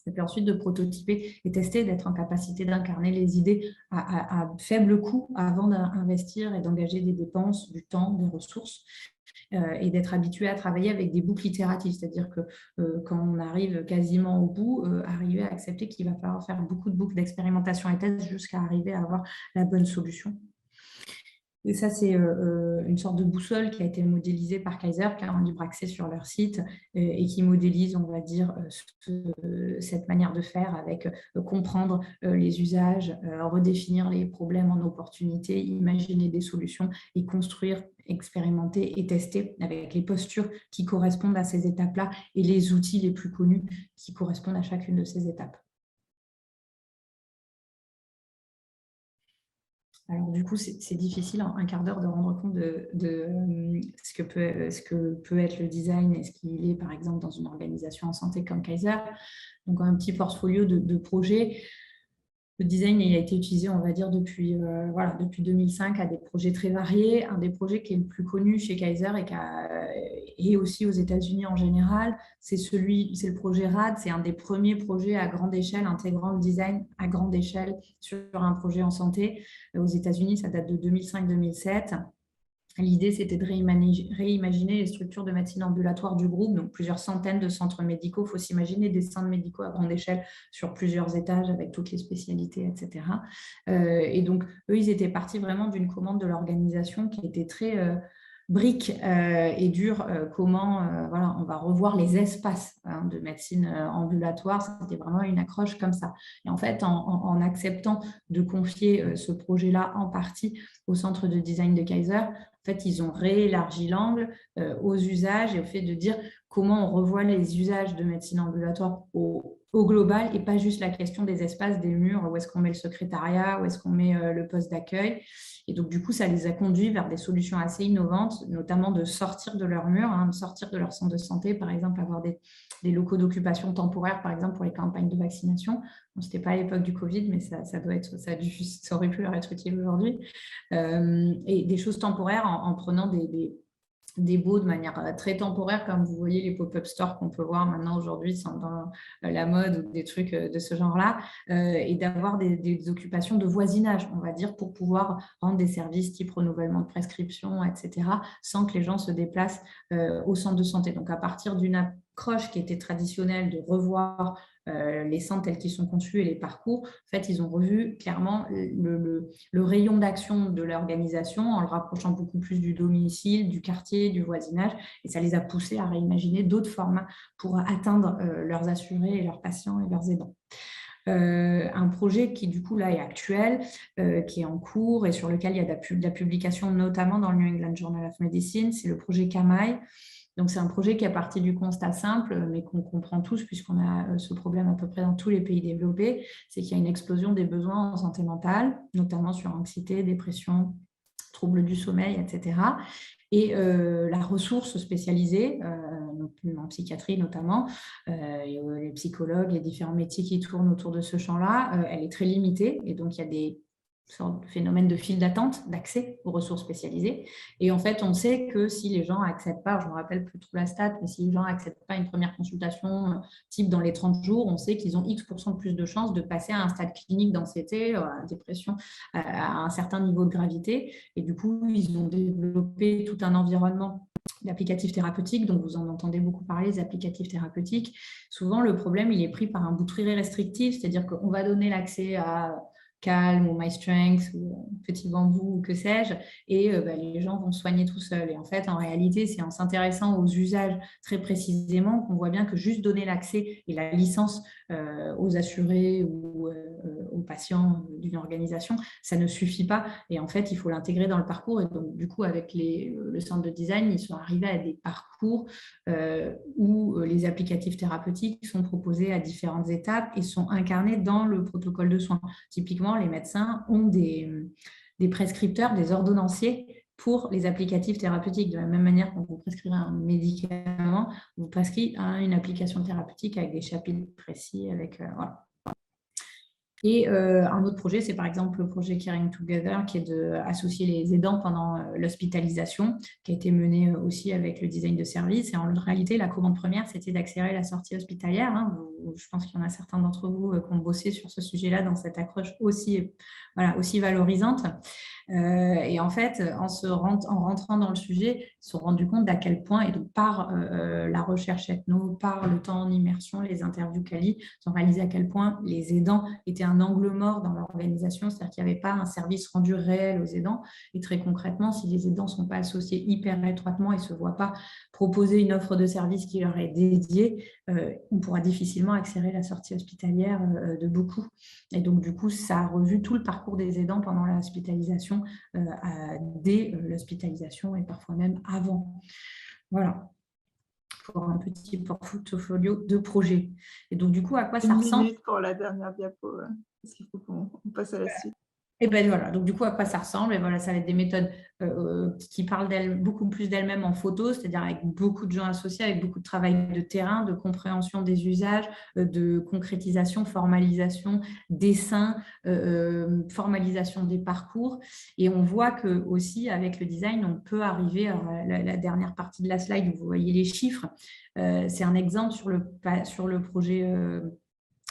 Et puis ensuite de prototyper et tester, d'être en capacité d'incarner les idées à faible coût avant d'investir et d'engager des dépenses, du temps, des ressources, et d'être habitué à travailler avec des boucles itératives. C'est-à-dire que quand on arrive quasiment au bout, arriver à accepter qu'il va falloir faire beaucoup de boucles d'expérimentation et tests jusqu'à arriver à avoir la bonne solution. Et ça, c'est une sorte de boussole qui a été modélisée par Kaiser, qui a un libre accès sur leur site et qui modélise, on va dire, cette manière de faire avec comprendre les usages, redéfinir les problèmes en opportunités, imaginer des solutions et construire, expérimenter et tester avec les postures qui correspondent à ces étapes-là et les outils les plus connus qui correspondent à chacune de ces étapes. Alors, du coup, c'est difficile en un quart d'heure de rendre compte de ce que peut être le design et ce qu'il est, par exemple, dans une organisation en santé comme Kaiser. Donc, un petit portfolio de projets. Le design il a été utilisé, on va dire, depuis 2005 à des projets très variés. Un des projets qui est le plus connu chez Kaiser et aussi aux États-Unis en général, c'est le projet RAD. C'est un des premiers projets à grande échelle, intégrant le design à grande échelle sur un projet en santé. Aux États-Unis, ça date de 2005-2007. L'idée, c'était de réimaginer les structures de médecine ambulatoire du groupe, donc plusieurs centaines de centres médicaux. Il faut s'imaginer des centres médicaux à grande échelle sur plusieurs étages avec toutes les spécialités, etc. Et donc, eux, ils étaient partis vraiment d'une commande de l'organisation qui était très brique et dure. Comment on va revoir les espaces de médecine ambulatoire. C'était vraiment une accroche comme ça. Et en fait, en acceptant de confier ce projet-là en partie au centre de design de Kaiser, en fait, ils ont réélargi l'angle aux usages et au fait de dire comment on revoit les usages de médecine ambulatoire au global et pas juste la question des espaces, des murs, où est-ce qu'on met le secrétariat, où est-ce qu'on met le poste d'accueil. Et donc, du coup, ça les a conduits vers des solutions assez innovantes, notamment de sortir de leurs murs, de sortir de leur centre de santé, par exemple, avoir des locaux d'occupation temporaire, par exemple, pour les campagnes de vaccination. Bon, ce n'était pas à l'époque du Covid, mais ça aurait pu leur être utile aujourd'hui. Et des choses temporaires en prenant des baux de manière très temporaire, comme vous voyez les pop-up stores qu'on peut voir maintenant aujourd'hui sont dans la mode ou des trucs de ce genre-là, et d'avoir des occupations de voisinage, on va dire, pour pouvoir rendre des services type renouvellement de prescription, etc., sans que les gens se déplacent au centre de santé. Donc, à partir d'une approche qui était traditionnelle de revoir les centres tels qu'ils sont conçus et les parcours, en fait, ils ont revu clairement le rayon d'action de l'organisation en le rapprochant beaucoup plus du domicile, du quartier, du voisinage, et ça les a poussés à réimaginer d'autres formats pour atteindre leurs assurés et leurs patients et leurs aidants. Un projet qui du coup là est actuel, qui est en cours et sur lequel il y a de la publication notamment dans le New England Journal of Medicine, c'est le projet CAMAI. Donc, c'est un projet qui est parti du constat simple, mais qu'on comprend tous, puisqu'on a ce problème à peu près dans tous les pays développés, c'est qu'il y a une explosion des besoins en santé mentale, notamment sur anxiété, dépression, troubles du sommeil, etc. Et la ressource spécialisée, en psychiatrie notamment, et, les psychologues, les différents métiers qui tournent autour de ce champ-là, elle est très limitée. Et donc, il y a des sortes de phénomènes de file d'attente, d'accès aux ressources spécialisées. Et en fait, on sait que si les gens n'acceptent pas, je ne me rappelle plus trop la stat, mais si les gens n'acceptent pas une première consultation type dans les 30 jours, on sait qu'ils ont X% de plus de chances de passer à un stade clinique d'anxiété, à dépression, à un certain niveau de gravité. Et du coup, ils ont développé tout un environnement d'applicatifs thérapeutiques, donc vous en entendez beaucoup parler, les applicatifs thérapeutiques. Souvent, le problème, il est pris par un bout très restrictif, c'est-à-dire qu'on va donner l'accès à Calm ou MyStrength ou Petit Bambou ou que sais-je, et les gens vont soigner tout seuls. Et en fait, en réalité, c'est en s'intéressant aux usages très précisément qu'on voit bien que juste donner l'accès et la licence aux assurés ou aux patients d'une organisation, ça ne suffit pas. Et en fait, il faut l'intégrer dans le parcours. Et donc, du coup, avec le centre de design, ils sont arrivés à des parcours où les applicatifs thérapeutiques sont proposés à différentes étapes et sont incarnés dans le protocole de soins. Typiquement, les médecins ont des prescripteurs, des ordonnanciers pour les applicatifs thérapeutiques. De la même manière qu'on vous prescrirait un médicament, vous prescrivez une application thérapeutique avec des chapitres précis. Voilà. Et un autre projet, c'est par exemple le projet Caring Together, qui est d'associer les aidants pendant l'hospitalisation, qui a été mené aussi avec le design de service. Et en réalité, la commande première, c'était d'accélérer la sortie hospitalière. Je pense qu'il y en a certains d'entre vous qui ont bossé sur ce sujet-là dans cette approche aussi valorisante. Et en fait, en rentrant dans le sujet, ils se sont rendus compte d'à quel point, et donc par la recherche ethno, par le temps en immersion, les interviews quali, ils ont réalisé à quel point les aidants étaient un angle mort dans l'organisation, c'est-à-dire qu'il n'y avait pas un service rendu réel aux aidants. Et très concrètement, si les aidants ne sont pas associés hyper étroitement et ne se voient pas proposer une offre de service qui leur est dédiée, on pourra difficilement accélérer la sortie hospitalière de beaucoup. Et donc, du coup, ça a revu tout le parcours des aidants pendant l'hospitalisation, dès l'hospitalisation et parfois même avant. Voilà, pour un petit portfolio de projets. Et donc, du coup, à quoi ça ressemble ? 1 minute pour la dernière diapo, parce qu'il faut qu'on passe à la suite. Et bien voilà, donc du coup, à quoi ça ressemble? Et voilà, ça va être des méthodes qui parlent beaucoup plus d'elles-mêmes en photo, c'est-à-dire avec beaucoup de gens associés, avec beaucoup de travail de terrain, de compréhension des usages, de concrétisation, formalisation, dessin, formalisation des parcours. Et on voit que aussi avec le design, on peut arriver à la dernière partie de la slide où vous voyez les chiffres. C'est un exemple sur le projet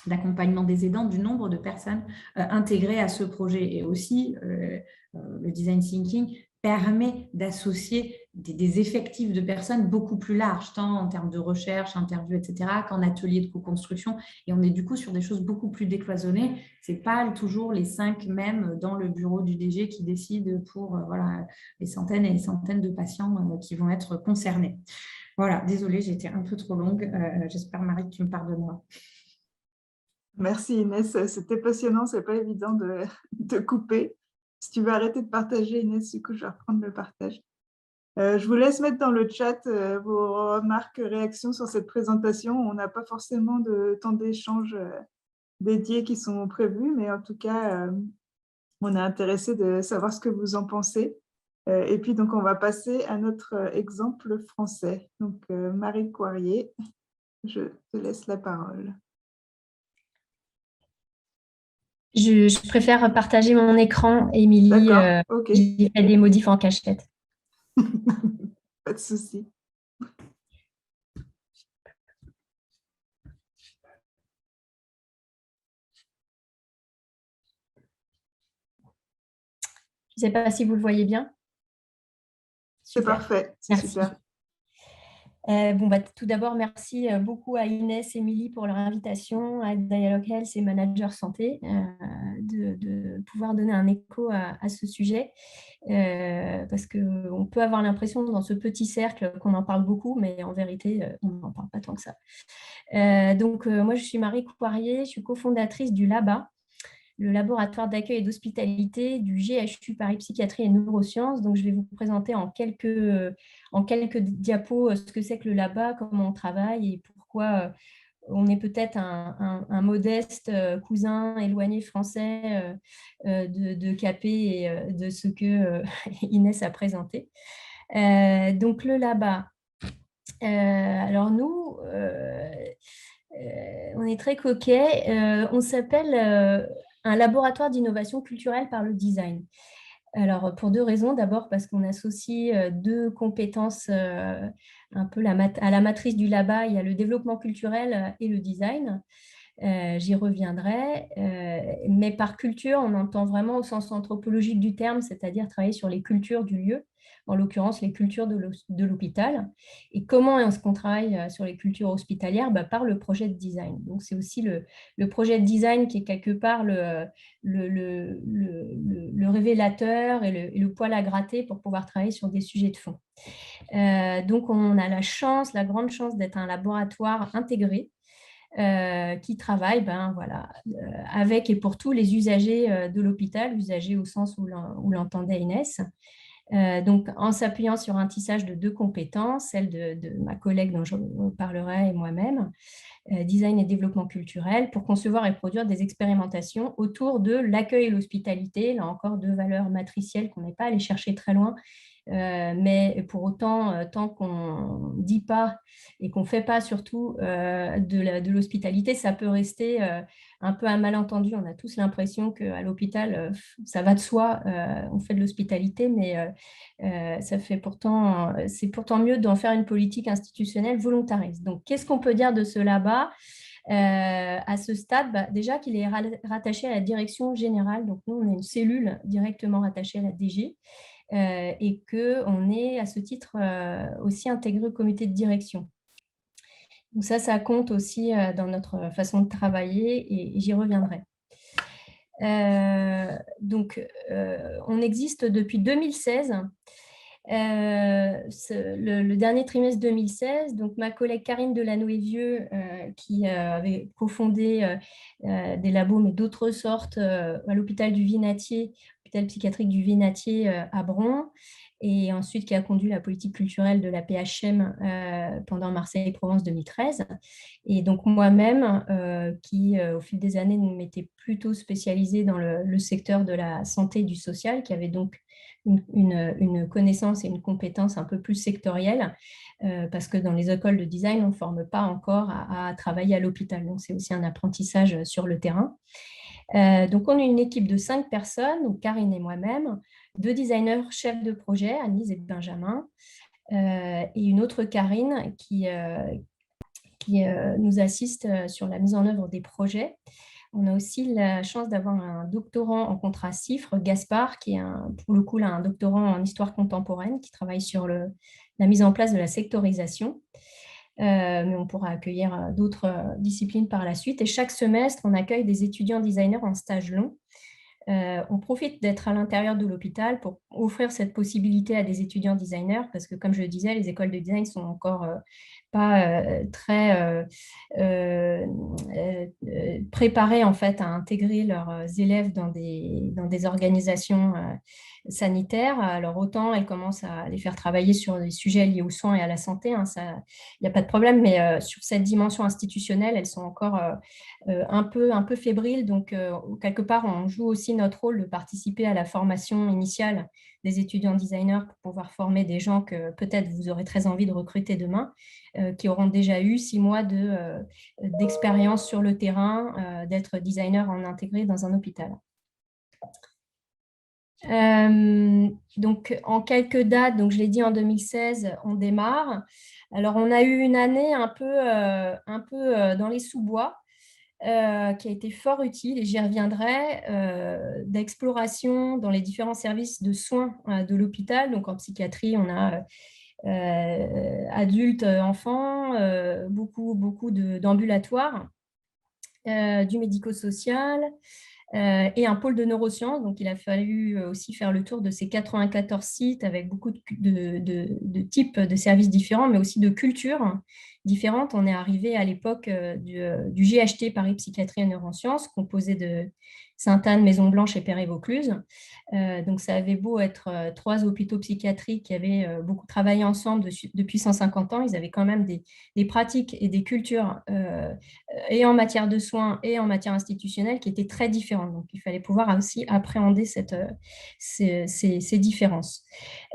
d'accompagnement des aidants, du nombre de personnes intégrées à ce projet. Et aussi, le design thinking permet d'associer des effectifs de personnes beaucoup plus larges, tant en termes de recherche, interview, etc., qu'en atelier de co-construction. Et on est du coup sur des choses beaucoup plus décloisonnées. Ce n'est pas toujours les 5 mêmes dans le bureau du DG qui décident pour les centaines et les centaines de patients qui vont être concernés. Voilà, désolée, j'ai été un peu trop longue. J'espère, Marie, que tu me pardonneras. Merci Inès, c'était passionnant, c'est pas évident de couper. Si tu veux arrêter de partager, Inès, du coup, je vais reprendre le partage. Je vous laisse mettre dans le chat vos remarques, réactions sur cette présentation. On n'a pas forcément de temps d'échange dédiés qui sont prévus, mais en tout cas, on est intéressé de savoir ce que vous en pensez. Et puis, donc, on va passer à notre exemple français. Donc, Marie Coirier, je te laisse la parole. Je préfère partager mon écran, Émilie. D'accord, ok. J'ai fait des modifs en cachette. Pas de souci. Je ne sais pas si vous le voyez bien. C'est parfait, c'est super. Tout d'abord, merci beaucoup à Inès et Émilie pour leur invitation, à Dialogue Health et Manager Santé, de pouvoir donner un écho à ce sujet. Parce qu'on peut avoir l'impression dans ce petit cercle qu'on en parle beaucoup, mais en vérité, on n'en parle pas tant que ça. Moi, je suis Marie Coirier, je suis cofondatrice du LABA, le laboratoire d'accueil et d'hospitalité du GHU Paris Psychiatrie et Neurosciences. Donc, je vais vous présenter en quelques diapos ce que c'est que le LABA, comment on travaille et pourquoi on est peut-être un modeste cousin éloigné français de Capet et de ce que Inès a présenté. Donc le LABA. Alors nous, on est très coquets. On s'appelle un laboratoire d'innovation culturelle par le design. Alors, pour deux raisons. D'abord, parce qu'on associe deux compétences un peu à la matrice du LABA. Il y a le développement culturel et le design. J'y reviendrai. Mais par culture, on entend vraiment au sens anthropologique du terme, c'est-à-dire travailler sur les cultures du lieu, en l'occurrence les cultures de l'hôpital. Et comment est-ce qu'on travaille sur les cultures hospitalières? Par le projet de design. Donc, c'est aussi le projet de design qui est quelque part le révélateur et le poil à gratter pour pouvoir travailler sur des sujets de fond. Donc, on a la grande chance d'être un laboratoire intégré qui travaille avec et pour tous les usagers de l'hôpital, usagers au sens où l'entendait Inès. Donc, en s'appuyant sur un tissage de deux compétences, celle de ma collègue dont je parlerai et moi-même, design et développement culturel, pour concevoir et produire des expérimentations autour de l'accueil et l'hospitalité, là encore deux valeurs matricielles qu'on n'est pas allé chercher très loin, mais pour autant, tant qu'on ne dit pas et qu'on ne fait pas surtout de l'hospitalité, ça peut rester un peu un malentendu. On a tous l'impression qu'à l'hôpital, ça va de soi, on fait de l'hospitalité, mais c'est pourtant mieux d'en faire une politique institutionnelle volontariste. Donc, qu'est-ce qu'on peut dire de ce là-bas à ce stade? Déjà qu'il est rattaché à la direction générale. Donc, nous, on est une cellule directement rattachée à la DG. Et qu'on est à ce titre aussi intégré au comité de direction. Donc ça compte aussi dans notre façon de travailler et j'y reviendrai. Donc, on existe depuis 2016. Le dernier trimestre 2016, donc ma collègue Karine Delanoë-Vieux, qui avait cofondé des labos, mais d'autres sortes, à l'hôpital du Vinatier, l'hôpital psychiatrique du Vinatier à Bron, et ensuite qui a conduit la politique culturelle de la PHM pendant Marseille-Provence 2013. Et donc moi-même, qui au fil des années m'étais plutôt spécialisée dans le secteur de la santé et du social, qui avait donc une connaissance et une compétence un peu plus sectorielle, parce que dans les écoles de design, on ne forme pas encore à travailler à l'hôpital. Donc, c'est aussi un apprentissage sur le terrain. Donc, on est une équipe de 5 personnes, donc Karine et moi-même, 2 designers chefs de projet, Anise et Benjamin, et une autre Karine qui nous assiste sur la mise en œuvre des projets. On a aussi la chance d'avoir un doctorant en contrat CIFRE, Gaspard, qui est pour le coup là, un doctorant en histoire contemporaine qui travaille sur la mise en place de la sectorisation. Mais on pourra accueillir d'autres disciplines par la suite. Et chaque semestre, on accueille des étudiants designers en stage long. On profite d'être à l'intérieur de l'hôpital pour offrir cette possibilité à des étudiants designers, parce que comme je le disais, les écoles de design sont encore pas très préparées en fait à intégrer leurs élèves dans des organisations sanitaires. Alors autant elles commencent à les faire travailler sur des sujets liés aux soins et à la santé, hein, il n'y a pas de problème, mais sur cette dimension institutionnelle, elles sont encore un peu fébriles. Donc quelque part, on joue aussi notre rôle de participer à la formation initiale des étudiants designers pour pouvoir former des gens que peut-être vous aurez très envie de recruter demain, qui auront déjà eu 6 mois d'expérience sur le terrain, d'être designer en intégré dans un hôpital. Donc, en quelques dates, donc je l'ai dit en 2016, on démarre. Alors, on a eu une année un peu dans les sous-bois, qui a été fort utile, et j'y reviendrai, d'exploration dans les différents services de soins de l'hôpital. Donc, en psychiatrie, on a adultes, enfants, beaucoup d'ambulatoires, du médico-social, et un pôle de neurosciences. Donc, il a fallu aussi faire le tour de ces 94 sites avec beaucoup de types de services différents, mais aussi de cultures différentes. On est arrivé à l'époque du GHT Paris Psychiatrie et Neurosciences, composé de Sainte-Anne, Maison-Blanche et Perret-Vaucluse. Donc, ça avait beau être 3 hôpitaux psychiatriques qui avaient beaucoup travaillé ensemble depuis 150 ans, ils avaient quand même des pratiques et des cultures et en matière de soins et en matière institutionnelle qui étaient très différentes. Donc, il fallait pouvoir aussi appréhender ces différences.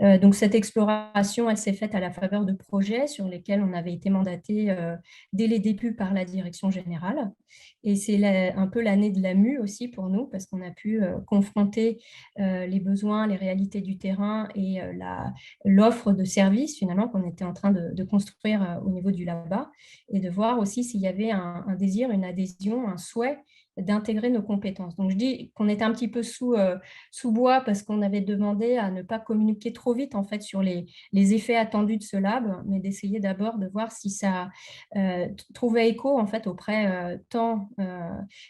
Donc, cette exploration, elle s'est faite à la faveur de projets sur lesquels on avait été mandaté dès les débuts par la direction générale. Et c'est un peu l'année de la mue aussi pour nous, parce qu'on a pu confronter les besoins, les réalités du terrain et l'offre de services finalement qu'on était en train de construire au niveau du LABA, et de voir aussi s'il y avait un désir, une adhésion, un souhait d'intégrer nos compétences. Donc, je dis qu'on était un petit peu sous bois parce qu'on avait demandé à ne pas communiquer trop vite en fait sur les effets attendus de ce lab, mais d'essayer d'abord de voir si ça trouvait écho en fait auprès tant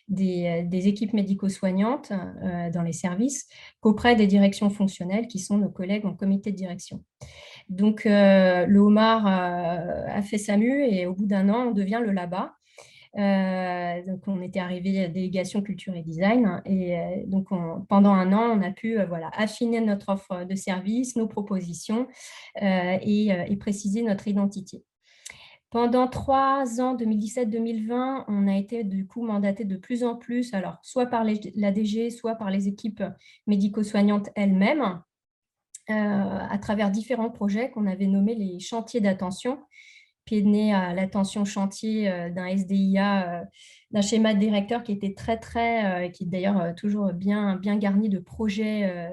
des équipes médico-soignantes dans les services qu'auprès des directions fonctionnelles qui sont nos collègues en comité de direction. Donc, le Homar a fait sa mue et au bout d'un an, on devient le LABA. Donc, on était arrivé à délégation culture et design. Et donc, pendant un an, on a pu affiner notre offre de service, nos propositions et préciser notre identité. Pendant 3 ans, 2017-2020, on a été du coup mandaté de plus en plus, alors soit par la DG, soit par les équipes médico-soignantes elles-mêmes, à travers différents projets qu'on avait nommés les chantiers d'attention, pied de nez à l'attention chantier d'un SDIA, d'un schéma de directeur qui était qui est d'ailleurs toujours bien garni de projets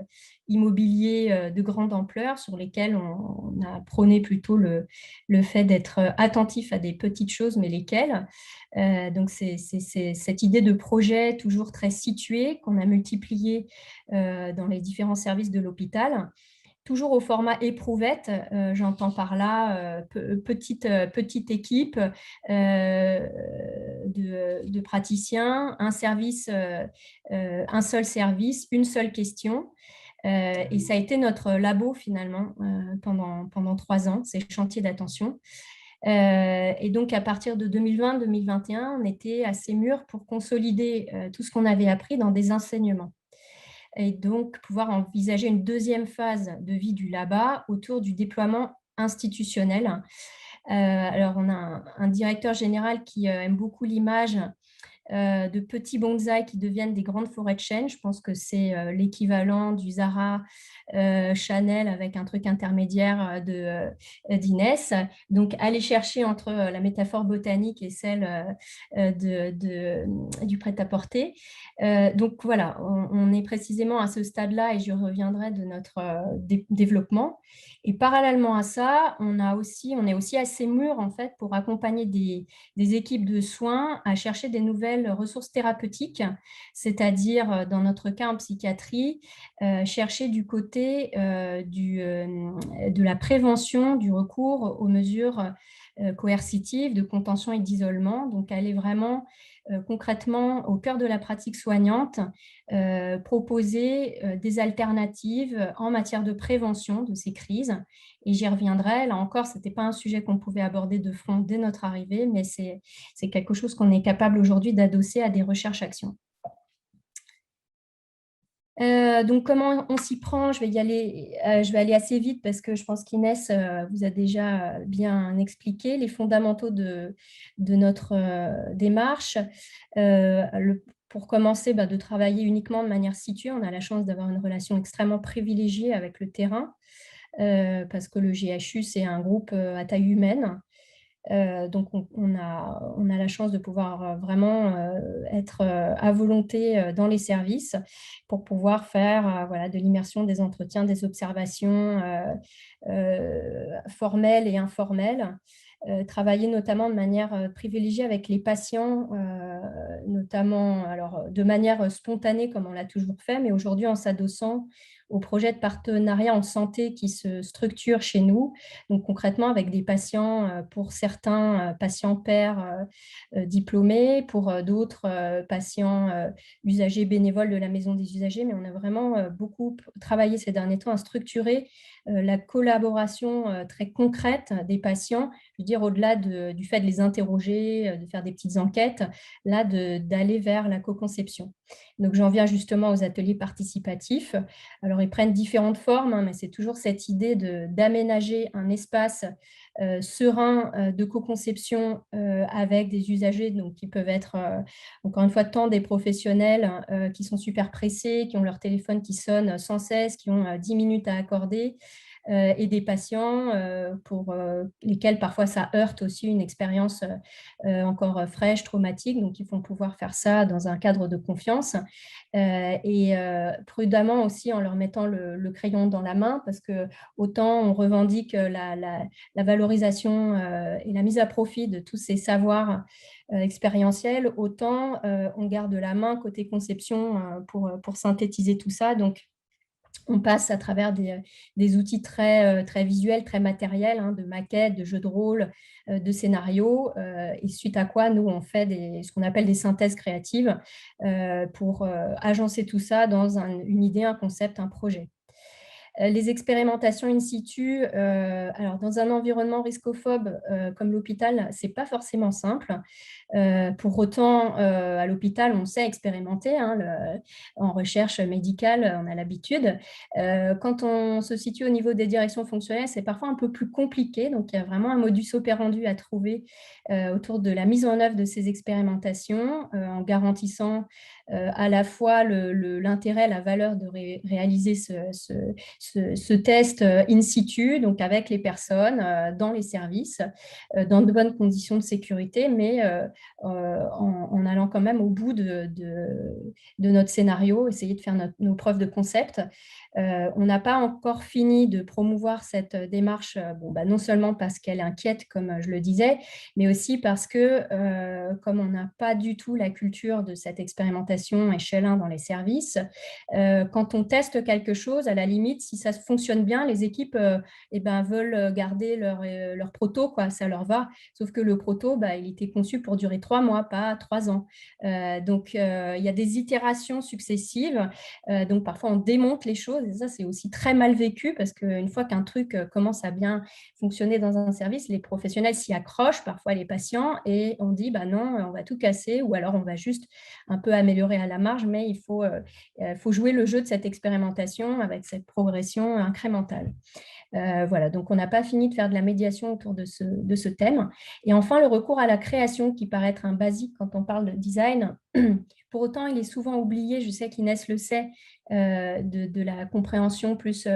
immobiliers de grande ampleur sur lesquels on a prôné plutôt le fait d'être attentif à des petites choses, mais lesquelles. Donc, c'est cette idée de projet toujours très situé qu'on a multiplié dans les différents services de l'hôpital. Toujours au format éprouvette, j'entends par là petite équipe de praticiens, un service, un seul service, une seule question. Et ça a été notre labo finalement pendant 3 ans, ces chantiers d'attention. Et donc, à partir de 2020-2021, on était assez mûrs pour consolider tout ce qu'on avait appris dans des enseignements. Et donc pouvoir envisager une deuxième phase de vie du LABA autour du déploiement institutionnel. Alors, on a un directeur général qui aime beaucoup l'image de petits bonsaïs qui deviennent des grandes forêts de chênes. Je pense que c'est l'équivalent du Zara Chanel avec un truc intermédiaire d'Inès. Donc, aller chercher entre la métaphore botanique et celle du prêt-à-porter. Donc, voilà, on est précisément à ce stade-là et je reviendrai de notre développement. Et parallèlement à ça, on est aussi assez mûr en fait pour accompagner des équipes de soins à chercher des nouvelles ressources thérapeutiques, c'est-à-dire dans notre cas en psychiatrie, chercher du côté de la prévention du recours aux mesures coercitives de contention et d'isolement, donc aller vraiment concrètement au cœur de la pratique soignante, proposer des alternatives en matière de prévention de ces crises. Et j'y reviendrai. Là encore, ce n'était pas un sujet qu'on pouvait aborder de front dès notre arrivée, mais c'est quelque chose qu'on est capable aujourd'hui d'adosser à des recherches-actions. Donc, comment on s'y prend? Je vais aller assez vite parce que je pense qu'Inès vous a déjà bien expliqué les fondamentaux de notre démarche. Pour commencer, de travailler uniquement de manière située. On a la chance d'avoir une relation extrêmement privilégiée avec le terrain parce que le GHU, c'est un groupe à taille humaine. Donc, on a la chance de pouvoir vraiment être à volonté dans les services pour pouvoir faire de l'immersion, des entretiens, des observations formelles et informelles. Travailler notamment de manière privilégiée avec les patients, notamment alors, de manière spontanée comme on l'a toujours fait, mais aujourd'hui en s'adossant aux projets de partenariat en santé qui se structurent chez nous. Donc concrètement avec des patients, pour certains patients pairs diplômés, pour d'autres patients usagers bénévoles de la maison des usagers, mais on a vraiment beaucoup travaillé ces derniers temps à structurer la collaboration très concrète des patients, je veux dire au-delà du fait de les interroger, de faire des petites enquêtes, là d'aller vers la co-conception. Donc j'en viens justement aux ateliers participatifs. Alors ils prennent différentes formes, hein, mais c'est toujours cette idée d'aménager un espace serein de co-conception avec des usagers donc, qui peuvent être, encore une fois, tant des professionnels qui sont super pressés, qui ont leur téléphone qui sonne sans cesse, qui ont 10 minutes à accorder, et des patients pour lesquels parfois ça heurte aussi une expérience encore fraîche, traumatique, donc ils vont pouvoir faire ça dans un cadre de confiance et prudemment aussi en leur mettant le crayon dans la main, parce que autant on revendique la valorisation et la mise à profit de tous ces savoirs expérientiels, autant on garde la main côté conception pour synthétiser tout ça. Donc on passe à travers des outils très visuels, très matériels, hein, de maquettes, de jeux de rôle, de scénarios, et suite à quoi nous, on fait ce qu'on appelle des synthèses créatives pour agencer tout ça dans une idée, un concept, un projet. Les expérimentations in situ, alors dans un environnement riscophobe comme l'hôpital, ce n'est pas forcément simple. Pour autant, à l'hôpital, on sait expérimenter. Hein, en recherche médicale, on a l'habitude. Quand on se situe au niveau des directions fonctionnelles, c'est parfois un peu plus compliqué. Donc, il y a vraiment un modus operandi à trouver autour de la mise en œuvre de ces expérimentations, en garantissant à la fois l'intérêt, la valeur de réaliser ce test in situ, donc avec les personnes, dans les services, dans de bonnes conditions de sécurité, mais en allant quand même au bout de notre scénario, essayer de faire nos preuves de concept. On n'a pas encore fini de promouvoir cette démarche, non seulement parce qu'elle inquiète, comme je le disais, mais aussi parce que, comme on n'a pas du tout la culture de cette expérimentation échelle 1 dans les services, quand on teste quelque chose, à la limite, si ça fonctionne bien, les équipes veulent garder leur proto, quoi, ça leur va. Sauf que le proto, il était conçu pour durer 3 mois, pas 3 ans. Donc, il y a des itérations successives. Donc, parfois, on démonte les choses. Et ça, c'est aussi très mal vécu parce qu'une fois qu'un truc commence à bien fonctionner dans un service, les professionnels s'y accrochent, parfois les patients, et on dit, non, on va tout casser ou alors on va juste un peu améliorer à la marge, mais il faut jouer le jeu de cette expérimentation avec cette progression incrémentale. Voilà, donc on n'a pas fini de faire de la médiation autour de ce thème. Et enfin, le recours à la création qui paraît être un basique quand on parle de design. Pour autant, il est souvent oublié, je sais qu'Inès le sait, de la compréhension plus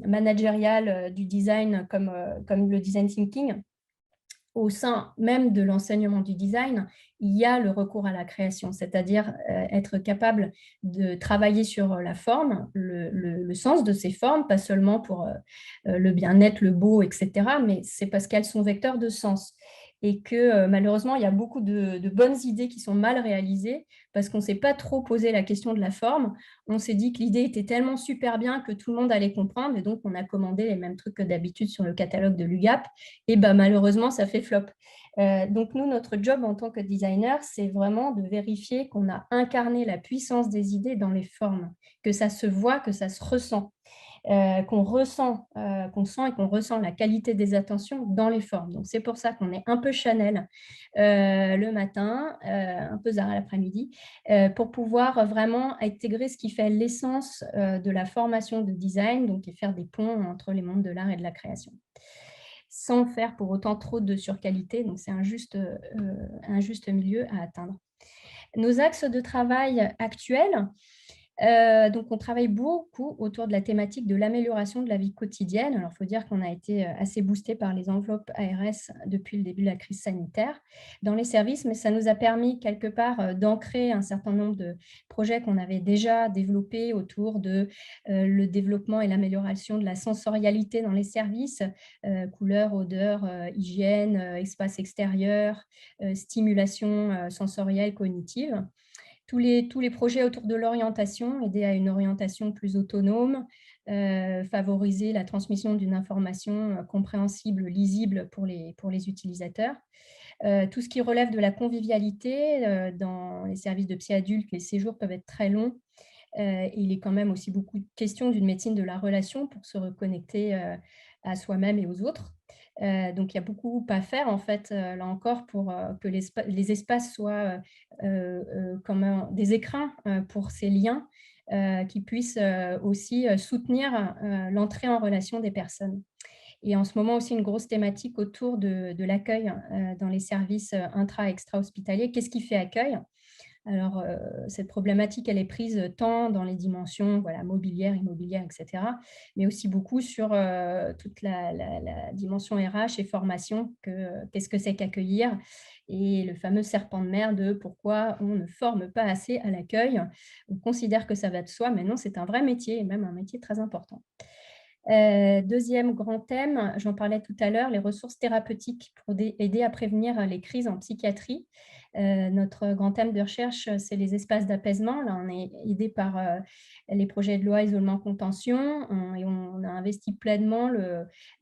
managériale du design comme le design thinking. Au sein même de l'enseignement du design, il y a le recours à la création, c'est-à-dire être capable de travailler sur la forme, le sens de ces formes, pas seulement pour le bien-être, le beau, etc., mais c'est parce qu'elles sont vecteurs de sens. Et que malheureusement, il y a beaucoup de bonnes idées qui sont mal réalisées parce qu'on ne s'est pas trop posé la question de la forme. On s'est dit que l'idée était tellement super bien que tout le monde allait comprendre et donc on a commandé les mêmes trucs que d'habitude sur le catalogue de l'UGAP et malheureusement, ça fait flop. Donc nous, notre job en tant que designer, c'est vraiment de vérifier qu'on a incarné la puissance des idées dans les formes, que ça se voit, que ça se ressent. Qu'on sent et qu'on ressent la qualité des attentions dans les formes. Donc, c'est pour ça qu'on est un peu Chanel le matin, un peu Zara l'après-midi, pour pouvoir vraiment intégrer ce qui fait l'essence de la formation de design, donc et faire des ponts entre les mondes de l'art et de la création, sans faire pour autant trop de surqualité. Donc, c'est un juste milieu à atteindre. Nos axes de travail actuels, donc, on travaille beaucoup autour de la thématique de l'amélioration de la vie quotidienne. Alors, il faut dire qu'on a été assez boosté par les enveloppes ARS depuis le début de la crise sanitaire dans les services, mais ça nous a permis quelque part d'ancrer un certain nombre de projets qu'on avait déjà développés autour de le développement et l'amélioration de la sensorialité dans les services, couleurs, odeurs, hygiène, espace extérieur, stimulation sensorielle, cognitive. tous les projets autour de l'orientation, aider à une orientation plus autonome, favoriser la transmission d'une information compréhensible, lisible pour les utilisateurs. Tout ce qui relève de la convivialité, dans les services de psy-adultes, les séjours peuvent être très longs. Il est quand même aussi beaucoup question d'une médecine de la relation pour se reconnecter à soi-même et aux autres. Donc, il y a beaucoup à faire, en fait, là encore, pour que les espaces soient comme des écrins pour ces liens qui puissent aussi soutenir l'entrée en relation des personnes. Et en ce moment aussi, une grosse thématique autour de l'accueil dans les services intra- et extra-hospitaliers. Qu'est-ce qui fait accueil ? Alors, cette problématique, elle est prise tant dans les dimensions mobilières, immobilières, etc., mais aussi beaucoup sur toute la dimension RH et formation, qu'est-ce que c'est qu'accueillir, et le fameux serpent de mer de pourquoi on ne forme pas assez à l'accueil. On considère que ça va de soi, mais non, c'est un vrai métier, et même un métier très important. Deuxième grand thème, j'en parlais tout à l'heure, les ressources thérapeutiques pour aider à prévenir les crises en psychiatrie. Notre grand thème de recherche, c'est les espaces d'apaisement. Là, on est aidé par les projets de loi isolement contention et on a investi pleinement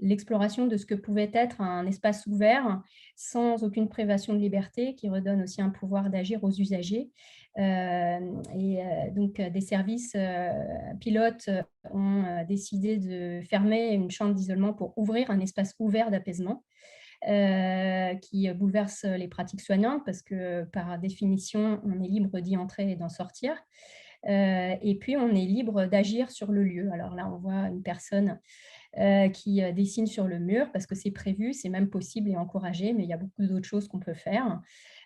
l'exploration de ce que pouvait être un espace ouvert sans aucune privation de liberté qui redonne aussi un pouvoir d'agir aux usagers. Donc, des services pilotes ont décidé de fermer une chambre d'isolement pour ouvrir un espace ouvert d'apaisement. Qui bouleverse les pratiques soignantes parce que par définition, on est libre d'y entrer et d'en sortir. Et puis, on est libre d'agir sur le lieu. Alors là, on voit une personne qui dessine sur le mur parce que c'est prévu, c'est même possible et encouragé, mais il y a beaucoup d'autres choses qu'on peut faire.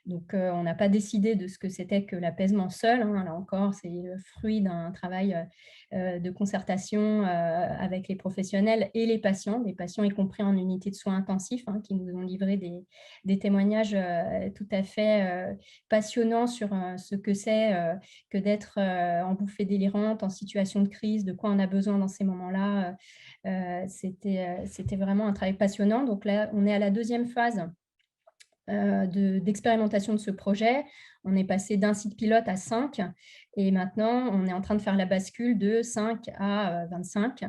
Donc, on n'a pas décidé de ce que c'était que l'apaisement seul. Là encore, c'est le fruit d'un travail de concertation avec les professionnels et les patients y compris en unité de soins intensifs, qui nous ont livré des témoignages tout à fait passionnants sur ce que c'est que d'être en bouffée délirante, en situation de crise, de quoi on a besoin dans ces moments-là. C'était vraiment un travail passionnant. Donc là, on est à la deuxième phase d'expérimentation de ce projet. On est passé d'un site pilote à 5 et maintenant, on est en train de faire la bascule de 5 à 25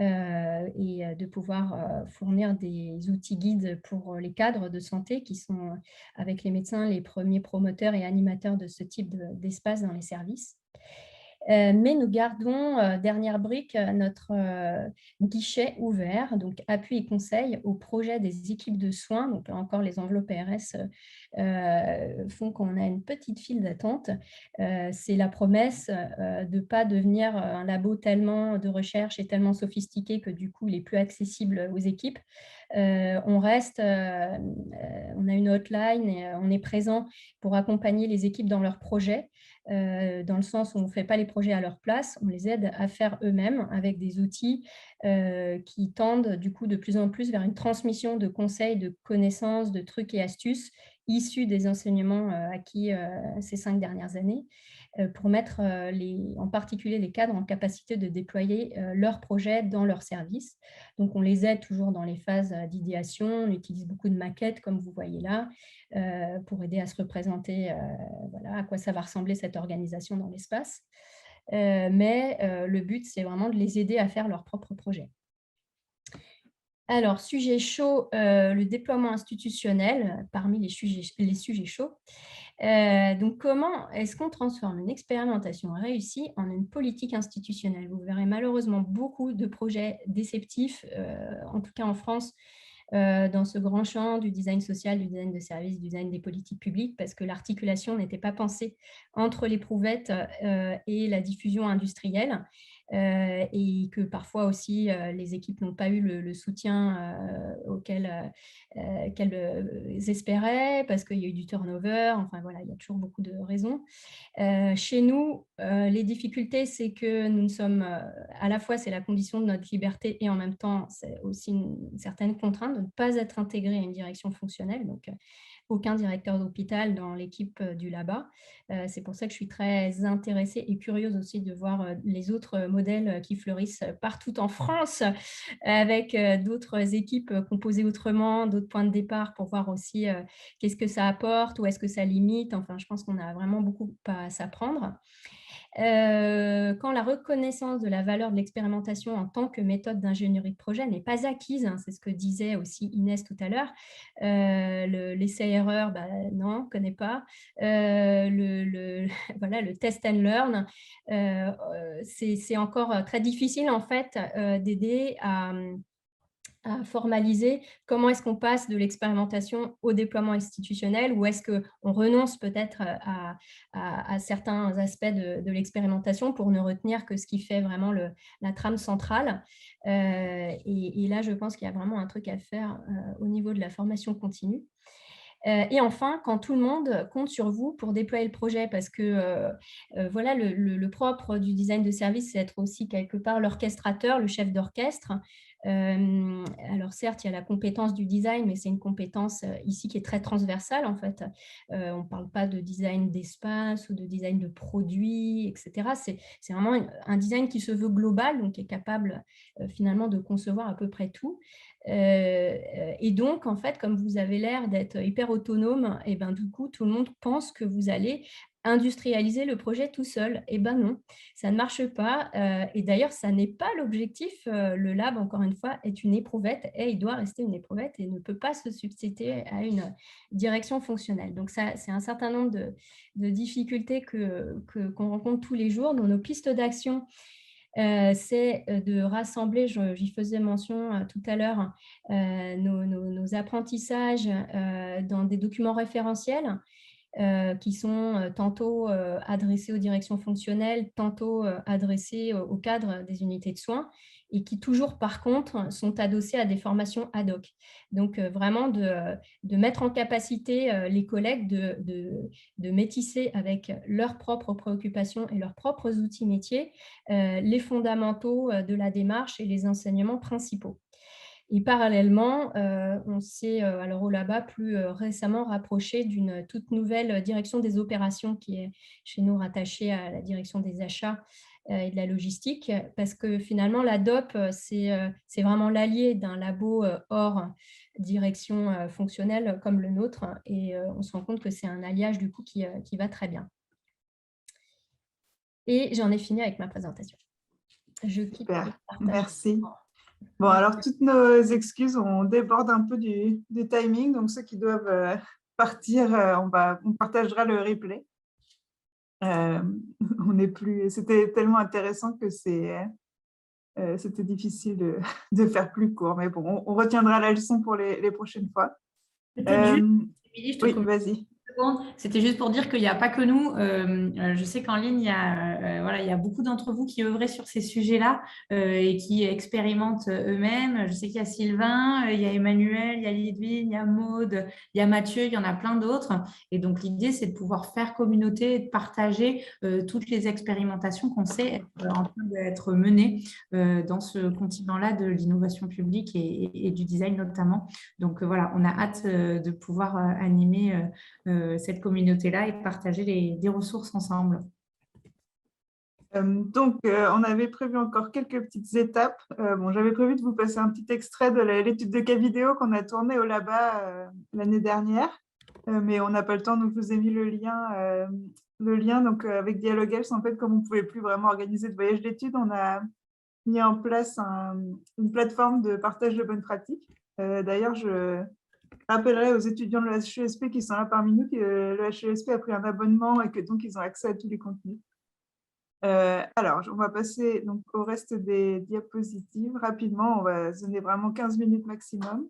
et de pouvoir fournir des outils guides pour les cadres de santé qui sont, avec les médecins, les premiers promoteurs et animateurs de ce type d'espace dans les services. Mais nous gardons, dernière brique, notre guichet ouvert, donc appui et conseil au projet des équipes de soins. Donc là encore, les enveloppes PRS font qu'on a une petite file d'attente. C'est la promesse de ne pas devenir un labo tellement de recherche et tellement sophistiqué que du coup, il est plus accessible aux équipes. On reste, on a une hotline et on est présent pour accompagner les équipes dans leurs projets. Dans le sens où on ne fait pas les projets à leur place, on les aide à faire eux-mêmes avec des outils qui tendent du coup de plus en plus vers une transmission de conseils, de connaissances, de trucs et astuces issus des enseignements acquis ces 5 dernières années pour mettre en particulier les cadres en capacité de déployer leurs projets dans leurs services. Donc, on les aide toujours dans les phases d'idéation. On utilise beaucoup de maquettes, comme vous voyez là, pour aider à se représenter à quoi ça va ressembler cette organisation dans l'espace. Mais le but, c'est vraiment de les aider à faire leur propre projet. Alors, sujet chaud, le déploiement institutionnel parmi les sujets chauds. Donc, comment est-ce qu'on transforme une expérimentation réussie en une politique institutionnelle ? Vous verrez malheureusement beaucoup de projets déceptifs, en tout cas en France, dans ce grand champ du design social, du design de service, du design des politiques publiques, parce que l'articulation n'était pas pensée entre l'éprouvettes et la diffusion industrielle. Et que parfois aussi les équipes n'ont pas eu le soutien auquel qu'elles espéraient, parce qu'il y a eu du turnover, enfin voilà, il y a toujours beaucoup de raisons. Chez nous, les difficultés, c'est que nous sommes, à la fois c'est la condition de notre liberté et en même temps c'est aussi une certaine contrainte de ne pas être intégré à une direction fonctionnelle. Donc aucun directeur d'hôpital dans l'équipe du LABA. C'est pour ça que je suis très intéressée et curieuse aussi de voir les autres modèles qui fleurissent partout en France, avec d'autres équipes composées autrement, d'autres points de départ pour voir aussi qu'est-ce que ça apporte, où est-ce que ça limite. Enfin, je pense qu'on a vraiment beaucoup à s'apprendre. Quand la reconnaissance de la valeur de l'expérimentation en tant que méthode d'ingénierie de projet n'est pas acquise, hein, c'est ce que disait aussi Inès tout à l'heure, l'essai-erreur, non, on ne connaît pas. Voilà, le test and learn, c'est encore très difficile en fait d'aider à formaliser comment est-ce qu'on passe de l'expérimentation au déploiement institutionnel, ou est-ce qu'on renonce peut-être à certains aspects de l'expérimentation pour ne retenir que ce qui fait vraiment la trame centrale. Et là, je pense qu'il y a vraiment un truc à faire au niveau de la formation continue. Et enfin, quand tout le monde compte sur vous pour déployer le projet, parce que voilà, le propre du design de service, c'est être aussi quelque part l'orchestrateur, le chef d'orchestre. Alors certes, il y a la compétence du design, mais c'est une compétence ici qui est très transversale en fait. On ne parle pas de design d'espace ou de design de produits, etc. C'est vraiment un design qui se veut global, donc qui est capable finalement de concevoir à peu près tout. Et donc, en fait, comme vous avez l'air d'être hyper autonome, et ben, du coup, tout le monde pense que vous allez industrialiser le projet tout seul. Et ben non, ça ne marche pas. Et d'ailleurs, ça n'est pas l'objectif. Le lab, encore une fois, est une éprouvette et il doit rester une éprouvette et ne peut pas se substituer à une direction fonctionnelle. Donc, ça, c'est un certain nombre de difficultés qu'on rencontre tous les jours dans nos pistes d'action. C'est de rassembler, j'y faisais mention tout à l'heure, nos apprentissages dans des documents référentiels qui sont tantôt adressés aux directions fonctionnelles, tantôt adressés au cadre des unités de soins, et qui toujours, par contre, sont adossés à des formations ad hoc. Donc, vraiment de mettre en capacité les collègues de métisser avec leurs propres préoccupations et leurs propres outils métiers les fondamentaux de la démarche et les enseignements principaux. Et parallèlement, on s'est alors au LABA plus récemment rapproché d'une toute nouvelle direction des opérations qui est chez nous rattachée à la direction des achats et de la logistique, parce que finalement la DOP, c'est vraiment l'allié d'un labo hors direction fonctionnelle comme le nôtre, et on se rend compte que c'est un alliage du coup qui va très bien. Et j'en ai fini avec ma présentation. Je quitte. Super, merci. Bon, alors, toutes nos excuses, on déborde un peu du timing. Donc, ceux qui doivent partir, on partagera le replay. C'était tellement intéressant que c'était difficile de faire plus court. Mais bon, on retiendra la leçon pour les prochaines fois. Oui, vas-y. C'était juste pour dire qu'il n'y a pas que nous. Je sais qu'en ligne, il y a beaucoup d'entre vous qui œuvraient sur ces sujets-là et qui expérimentent eux-mêmes. Je sais qu'il y a Sylvain, il y a Emmanuel, il y a Lidwine, il y a Maude, il y a Mathieu, il y en a plein d'autres. Et donc, l'idée, c'est de pouvoir faire communauté et de partager toutes les expérimentations qu'on sait être en train d'être menées dans ce continent-là de l'innovation publique et du design notamment. Donc, voilà, on a hâte de pouvoir animer cette communauté-là et partager des ressources ensemble. Donc, on avait prévu encore quelques petites étapes. J'avais prévu de vous passer un petit extrait de l'étude de cas vidéo qu'on a tournée au LABA l'année dernière, mais on n'a pas le temps, donc je vous ai mis le lien donc, avec Dialoguels. En fait, comme on ne pouvait plus vraiment organiser de voyage d'études, on a mis en place une plateforme de partage de bonnes pratiques. D'ailleurs, je rappellerai aux étudiants de l'HESP qui sont là parmi nous que le HESP a pris un abonnement et que donc ils ont accès à tous les contenus. Alors, on va passer donc au reste des diapositives rapidement. On va se donner vraiment 15 minutes maximum.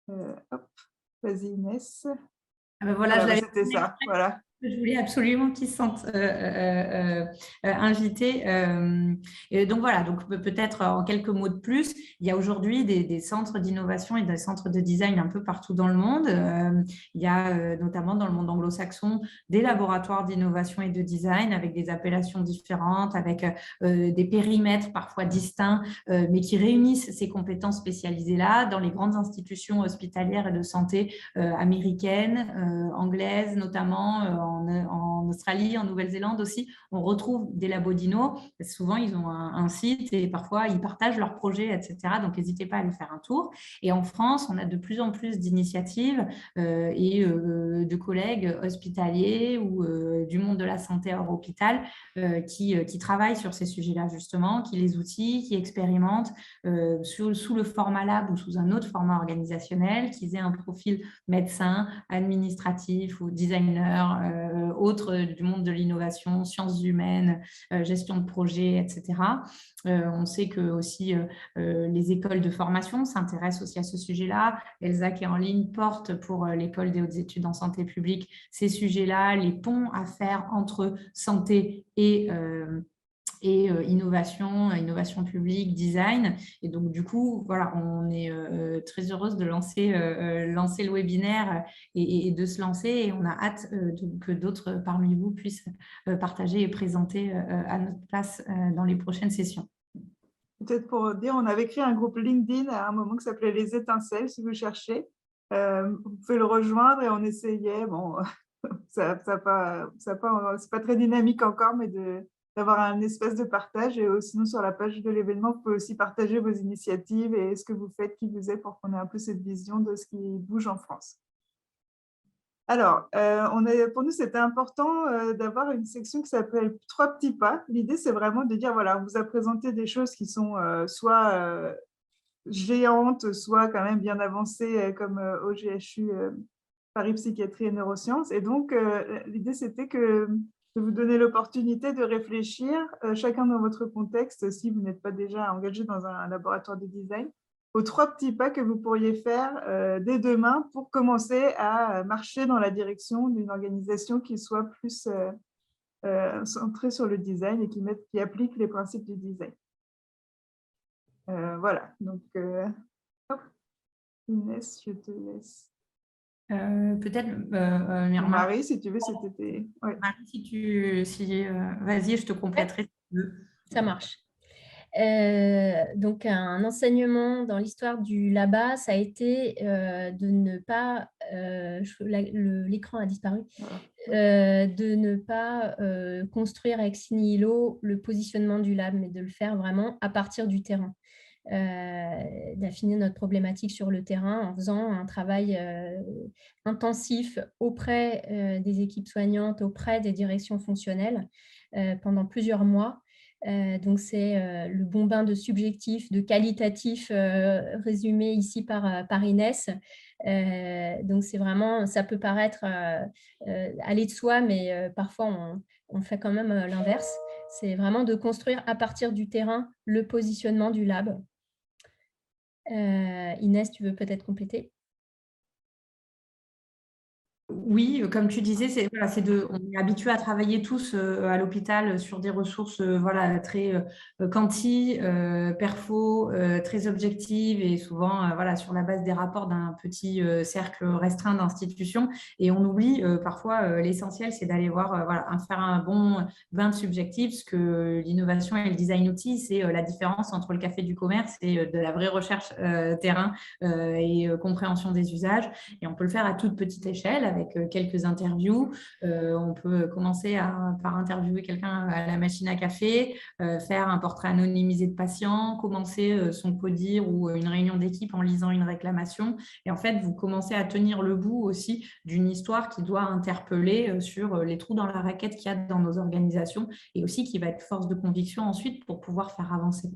Hop, vas-y Inès. Voilà, c'était ça. Voilà. Je voulais absolument qu'ils se sentent invités. Et donc voilà, donc peut-être en quelques mots de plus, il y a aujourd'hui des centres d'innovation et des centres de design un peu partout dans le monde. Il y a notamment dans le monde anglo-saxon des laboratoires d'innovation et de design avec des appellations différentes, avec des périmètres parfois distincts, mais qui réunissent ces compétences spécialisées-là dans les grandes institutions hospitalières et de santé américaines, anglaises notamment, en Australie, en Nouvelle-Zélande aussi. On retrouve des labos d'inno. Souvent, ils ont un site et parfois, ils partagent leurs projets, etc. Donc, n'hésitez pas à aller faire un tour. Et en France, on a de plus en plus d'initiatives et de collègues hospitaliers ou du monde de la santé hors hôpital qui travaillent sur ces sujets-là, justement, qui les outillent, qui expérimentent sous le format lab ou sous un autre format organisationnel, qu'ils aient un profil médecin, administratif ou designer, autres du monde de l'innovation, sciences humaines, gestion de projet, etc. On sait que aussi les écoles de formation s'intéressent aussi à ce sujet-là. Elsa qui est en ligne porte pour l'école des hautes études en santé publique ces sujets-là, les ponts à faire entre santé et innovation publique, design. Et donc, du coup, voilà, on est très heureuse de lancer le webinaire et de se lancer. Et on a hâte que d'autres parmi vous puissent partager et présenter à notre place dans les prochaines sessions. Peut-être pour dire, on avait créé un groupe LinkedIn à un moment qui s'appelait Les Étincelles, si vous cherchez. Vous pouvez le rejoindre et on essayait, bon, c'est pas très dynamique encore, mais d'avoir un espèce de partage. Et sinon, sur la page de l'événement, vous pouvez aussi partager vos initiatives et ce que vous faites, qui vous est, pour qu'on ait un peu cette vision de ce qui bouge en France. Alors, pour nous, c'était important d'avoir une section qui s'appelle « Trois petits pas ». L'idée, c'est vraiment de dire, voilà, on vous a présenté des choses qui sont soit géantes, soit quand même bien avancées, comme au GHU Paris Psychiatrie et Neurosciences. Et donc, l'idée, c'était de vous donner l'opportunité de réfléchir, chacun dans votre contexte, si vous n'êtes pas déjà engagé dans un laboratoire de design, aux trois petits pas que vous pourriez faire dès demain pour commencer à marcher dans la direction d'une organisation qui soit plus centrée sur le design et qui applique les principes du design. Voilà, donc Inès, je te laisse. Peut-être, Marie, si tu veux, c'était… Ouais. Marie, vas-y, je te compléterai. Ça marche. Donc, un enseignement dans l'histoire du LABA, ça a été de ne pas, l'écran a disparu, de ne pas construire ex nihilo le positionnement du lab, mais de le faire vraiment à partir du terrain. D'affiner notre problématique sur le terrain en faisant un travail intensif auprès des équipes soignantes, auprès des directions fonctionnelles pendant plusieurs mois. Donc, c'est le bon bain de subjectif, de qualitatif résumé ici par Inès. Donc, c'est vraiment, ça peut paraître aller de soi, mais parfois, on fait quand même l'inverse. C'est vraiment de construire à partir du terrain le positionnement du lab. Inès, tu veux peut-être compléter ? Oui, comme tu disais, on est habitué à travailler tous à l'hôpital sur des ressources voilà, très quanti, perfo, très objectives et souvent voilà, sur la base des rapports d'un petit cercle restreint d'institutions. Et on oublie parfois l'essentiel, c'est d'aller voir, voilà, faire un bon bain de subjectif, parce que l'innovation et le design outil, c'est la différence entre le café du commerce et de la vraie recherche terrain et compréhension des usages. Et on peut le faire à toute petite échelle avec quelques interviews. On peut commencer par interviewer quelqu'un à la machine à café, faire un portrait anonymisé de patient, commencer son codir ou une réunion d'équipe en lisant une réclamation. Et en fait, vous commencez à tenir le bout aussi d'une histoire qui doit interpeller sur les trous dans la raquette qu'il y a dans nos organisations et aussi qui va être force de conviction ensuite pour pouvoir faire avancer.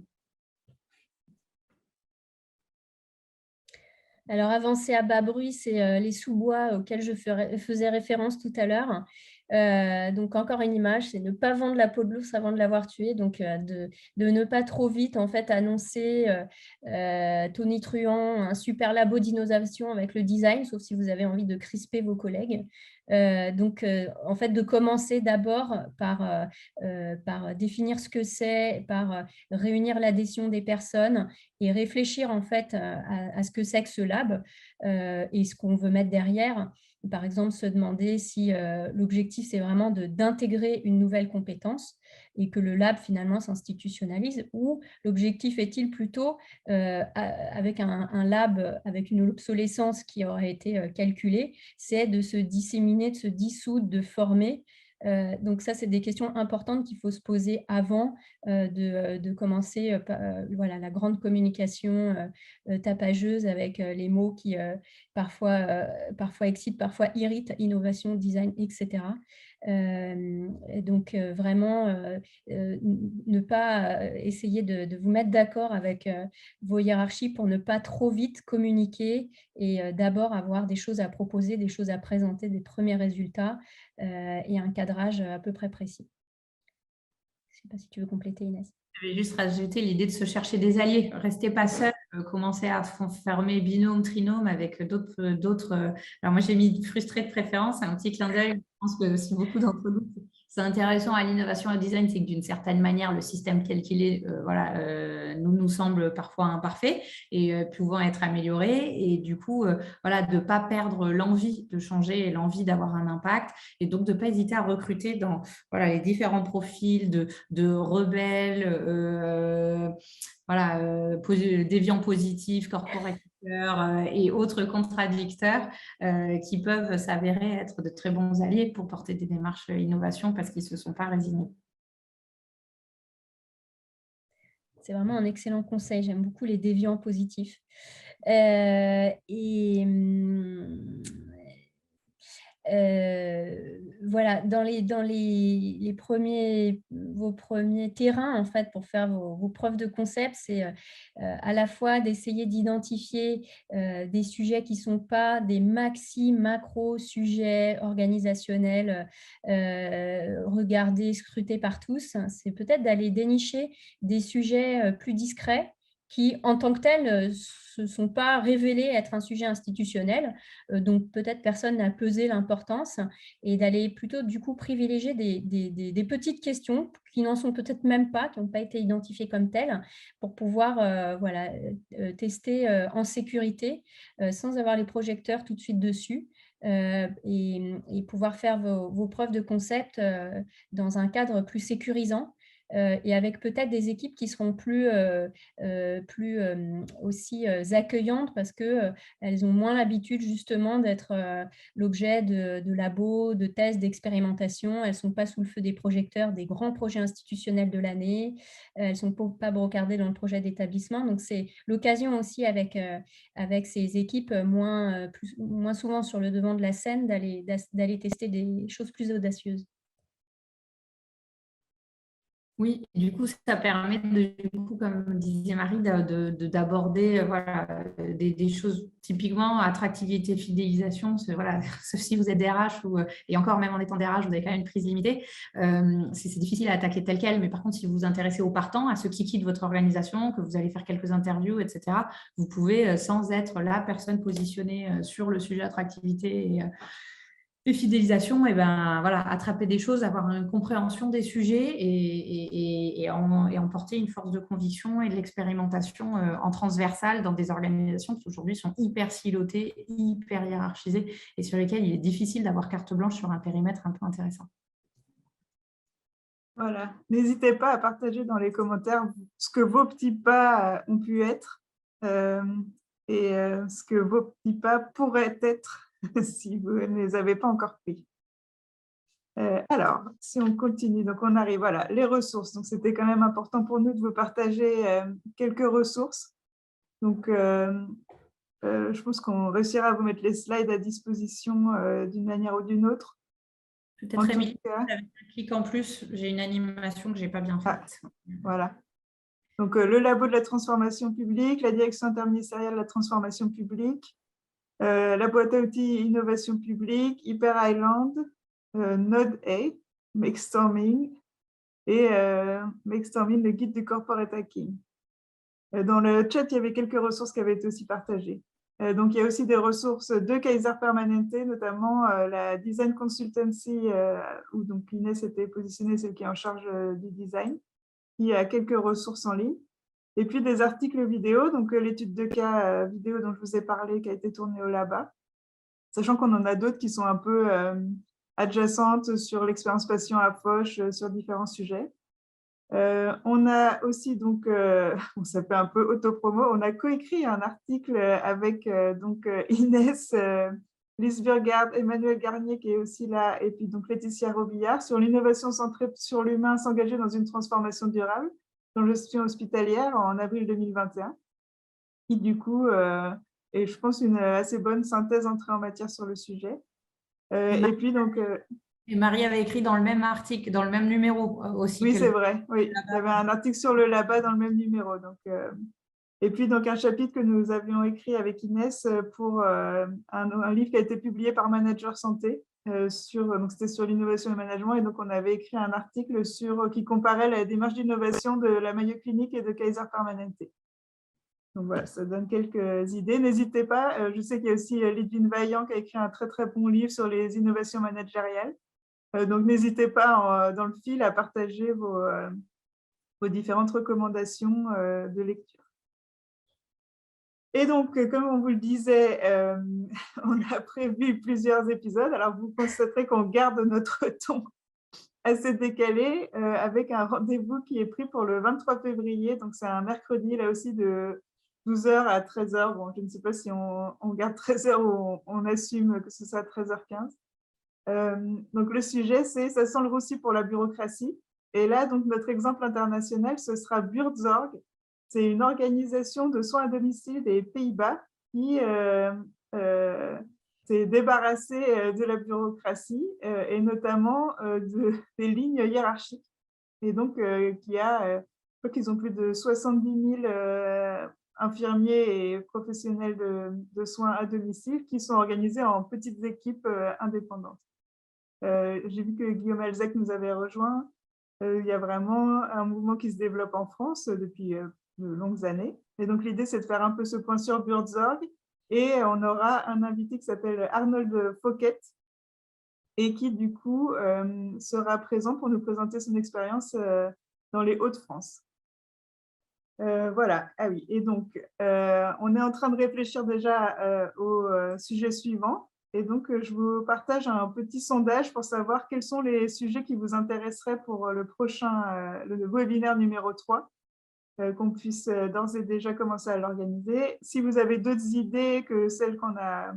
Alors, avancer à bas bruit, c'est les sous-bois auxquels je faisais référence tout à l'heure. Donc, encore une image, c'est ne pas vendre la peau de l'ours avant de l'avoir tué. Donc, de ne pas trop vite en fait, annoncer tonitruant un super labo d'innovation avec le design, sauf si vous avez envie de crisper vos collègues. Donc, en fait, de commencer d'abord par définir ce que c'est, par réunir l'adhésion des personnes et réfléchir en fait à ce que c'est que ce lab et ce qu'on veut mettre derrière. Par exemple, se demander si l'objectif, c'est vraiment d'intégrer une nouvelle compétence et que le lab, finalement, s'institutionnalise, ou l'objectif est-il plutôt, avec un lab, avec une obsolescence qui aurait été calculée, c'est de se disséminer, de se dissoudre, de former. Donc ça, c'est des questions importantes qu'il faut se poser avant de commencer voilà, la grande communication tapageuse avec les mots qui parfois excitent, parfois irritent, innovation, design, etc. Donc vraiment, ne pas essayer de vous mettre d'accord avec vos hiérarchies pour ne pas trop vite communiquer et d'abord avoir des choses à proposer, des choses à présenter, des premiers résultats et un cadrage à peu près précis. Je ne sais pas si tu veux compléter, Inès. Je vais juste rajouter l'idée de se chercher des alliés. Restez pas seul, commencez à former binôme, trinôme avec d'autres. Alors moi, j'ai mis frustré de préférence, un petit clin d'œil. Je pense que si beaucoup d'entre nous, c'est intéressant à l'innovation et au design, c'est que d'une certaine manière, le système tel qu'il est, nous semble parfois imparfait et pouvant être amélioré. Et du coup, voilà, de ne pas perdre l'envie de changer et l'envie d'avoir un impact. Et donc, de ne pas hésiter à recruter dans voilà, les différents profils de rebelles, déviants positifs, corporateurs et autres contradicteurs qui peuvent s'avérer être de très bons alliés pour porter des démarches innovation parce qu'ils ne se sont pas résignés. C'est vraiment un excellent conseil. J'aime beaucoup les déviants positifs. Voilà, dans vos premiers terrains, en fait, pour faire vos preuves de concept, c'est à la fois d'essayer d'identifier des sujets qui ne sont pas des macro-sujets organisationnels regardés, scrutés par tous. C'est peut-être d'aller dénicher des sujets plus discrets qui, en tant que tels, se sont pas révélés être un sujet institutionnel, donc peut-être personne n'a pesé l'importance, et d'aller plutôt du coup privilégier des petites questions qui n'en sont peut-être même pas, qui n'ont pas été identifiées comme telles, pour pouvoir tester en sécurité, sans avoir les projecteurs tout de suite dessus. Et pouvoir faire vos preuves de concept dans un cadre plus sécurisant. Et avec peut-être des équipes qui seront plus aussi accueillantes parce qu'elles ont moins l'habitude justement d'être l'objet de labos, de tests, d'expérimentation. Elles ne sont pas sous le feu des projecteurs des grands projets institutionnels de l'année. Elles ne sont pas brocardées dans le projet d'établissement. Donc, c'est l'occasion aussi avec ces équipes moins souvent sur le devant de la scène d'aller tester des choses plus audacieuses. Oui, du coup, ça permet, comme disait Marie, d'aborder des choses typiquement attractivité, fidélisation. Voilà, sauf si vous êtes DRH et encore même en étant DRH, vous avez quand même une prise limitée. C'est difficile à attaquer tel quel, mais par contre, si vous vous intéressez aux partants, à ceux qui quittent votre organisation, que vous allez faire quelques interviews, etc., vous pouvez, sans être la personne positionnée sur le sujet attractivité et fidélisation, et attraper des choses, avoir une compréhension des sujets et emporter une force de conviction et de l'expérimentation en transversale dans des organisations qui aujourd'hui sont hyper silotées, hyper hiérarchisées et sur lesquelles il est difficile d'avoir carte blanche sur un périmètre un peu intéressant. Voilà, n'hésitez pas à partager dans les commentaires ce que vos petits pas ont pu être et ce que vos petits pas pourraient être si vous ne les avez pas encore pris. Alors, si on continue, donc on arrive, voilà, les ressources. Donc, c'était quand même important pour nous de vous partager quelques ressources. Donc, je pense qu'on réussira à vous mettre les slides à disposition d'une manière ou d'une autre. Peut-être, Émilie, avec un clic en plus, j'ai une animation que je n'ai pas bien faite. Voilà. Donc, le labo de la transformation publique, la direction interministérielle de la transformation publique, la boîte à outils innovation publique, Hyper Island, Node A, Makestorming et Makestorming, le guide du corporate hacking. Dans le chat, il y avait quelques ressources qui avaient été aussi partagées. Donc, il y a aussi des ressources de Kaiser Permanente, notamment la Design Consultancy, où donc Inès était positionnée, celle qui est en charge du design, qui a quelques ressources en ligne. Et puis des articles vidéo, donc l'étude de cas vidéo dont je vous ai parlé, qui a été tournée au LABA, sachant qu'on en a d'autres qui sont un peu adjacentes sur l'expérience patient à Foch, sur différents sujets. On a aussi, donc, ça fait un peu autopromo, on a coécrit un article avec Inès, Lise Burgard, Emmanuel Garnier qui est aussi là, et puis donc Laetitia Robillard, sur l'innovation centrée sur l'humain, s'engager dans une transformation durable, dans gestion hospitalière en avril 2021, qui du coup est, je pense, une assez bonne synthèse entrée en matière sur le sujet. Et puis donc... Et Marie avait écrit dans le même article, dans le même numéro aussi. Oui, c'est vrai. Oui, il y avait un article sur le LABA dans le même numéro. Donc, et puis, donc, un chapitre que nous avions écrit avec Inès pour un livre qui a été publié par Manager Santé. Donc, c'était sur l'innovation et le management. Et donc, on avait écrit un article qui comparait la démarche d'innovation de la Mayo Clinic et de Kaiser Permanente. Donc, voilà, ça donne quelques idées. N'hésitez pas. Je sais qu'il y a aussi Lidwin Vaillant qui a écrit un très, très bon livre sur les innovations managériales. Donc, n'hésitez pas dans le fil à partager vos différentes recommandations de lecture. Et donc, comme on vous le disait, on a prévu plusieurs épisodes. Alors, vous constaterez qu'on garde notre ton assez décalé avec un rendez-vous qui est pris pour le 23 février. Donc, c'est un mercredi, là aussi, de 12h à 13h. Bon, je ne sais pas si on garde 13h ou on assume que ce soit 13h15. Donc, le sujet, c'est « Ça sent le roussi pour la bureaucratie ». Et là, donc, notre exemple international, ce sera Buurtzorg. C'est une organisation de soins à domicile des Pays-Bas qui s'est débarrassée de la bureaucratie et notamment des lignes hiérarchiques. Et donc, je crois qu'ils ont plus de 70 000 infirmiers et professionnels de soins à domicile qui sont organisés en petites équipes indépendantes. J'ai vu que Guillaume Alzec nous avait rejoint. Il y a vraiment un mouvement qui se développe en France depuis de longues années. Et donc, l'idée, c'est de faire un peu ce point sur Buurtzorg. Et on aura un invité qui s'appelle Arnold Fouquet et qui, du coup, sera présent pour nous présenter son expérience dans les Hauts-de-France. Voilà. Ah oui. Et donc, on est en train de réfléchir déjà au sujet suivant. Et donc, je vous partage un petit sondage pour savoir quels sont les sujets qui vous intéresseraient pour le prochain, le webinaire numéro 3, qu'on puisse d'ores et déjà commencer à l'organiser. Si vous avez d'autres idées que celles qu'on a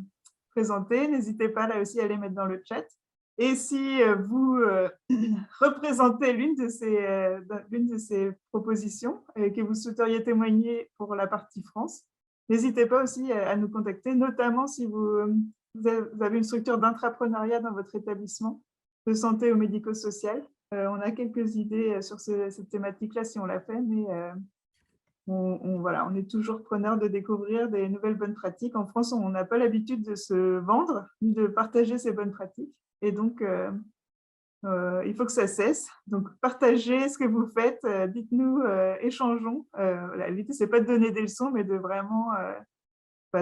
présentées, n'hésitez pas là aussi à les mettre dans le chat. Et si vous représentez l'une de ces propositions et que vous souhaiteriez témoigner pour la partie France, n'hésitez pas aussi à nous contacter, notamment si vous avez une structure d'intrapreneuriat dans votre établissement de santé ou médico-social. On a quelques idées sur cette thématique-là si on l'a fait, mais on est toujours preneur de découvrir des nouvelles bonnes pratiques. En France, on n'a pas l'habitude de se vendre ni de partager ces bonnes pratiques. Et donc, il faut que ça cesse. Donc, partagez ce que vous faites, dites-nous, échangeons. L'idée, ce n'est pas de donner des leçons, mais de vraiment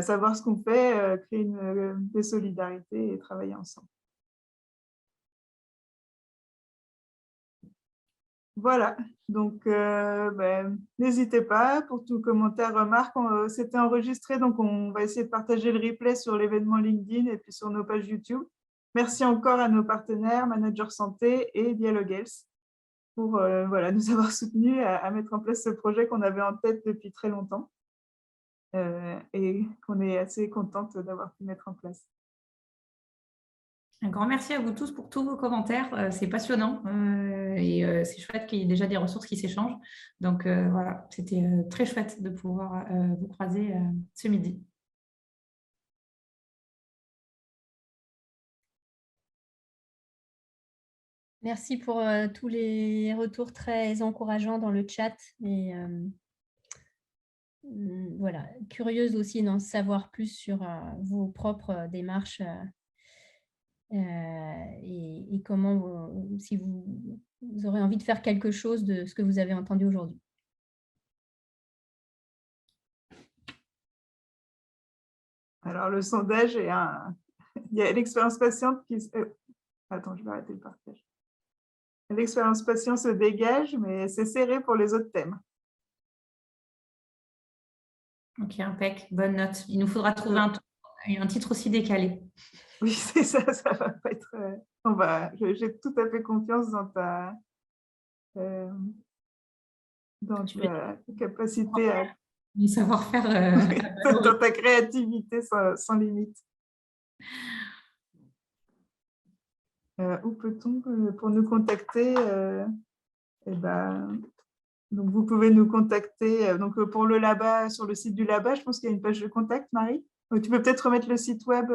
savoir ce qu'on fait, créer des solidarités et travailler ensemble. Voilà, donc n'hésitez pas pour tout commentaire, remarque. C'était enregistré, donc on va essayer de partager le replay sur l'événement LinkedIn et puis sur nos pages YouTube. Merci encore à nos partenaires, Manager Santé et Dialogue Health, pour nous avoir soutenus à mettre en place ce projet qu'on avait en tête depuis très longtemps et qu'on est assez contente d'avoir pu mettre en place. Un grand merci à vous tous pour tous vos commentaires. C'est passionnant et c'est chouette qu'il y ait déjà des ressources qui s'échangent. Donc voilà, c'était très chouette de pouvoir vous croiser ce midi. Merci pour tous les retours très encourageants dans le chat. Et voilà, curieuse aussi d'en savoir plus sur vos propres démarches et comment, si vous aurez envie de faire quelque chose de ce que vous avez entendu aujourd'hui. Alors, le sondage est il y a l'expérience patiente qui... Attends, je vais arrêter le partage. L'expérience patient se dégage, mais c'est serré pour les autres thèmes. Ok, impec, bonne note. Il nous faudra trouver un titre aussi décalé. Oui, c'est ça va pas être... j'ai tout à fait confiance dans ta capacité à... Du savoir-faire. dans ta créativité sans limite. Où peut-on, pour nous contacter, donc vous pouvez nous contacter donc pour le Laba, sur le site du Laba, je pense qu'il y a une page de contact, Marie. Donc, tu peux peut-être remettre le site web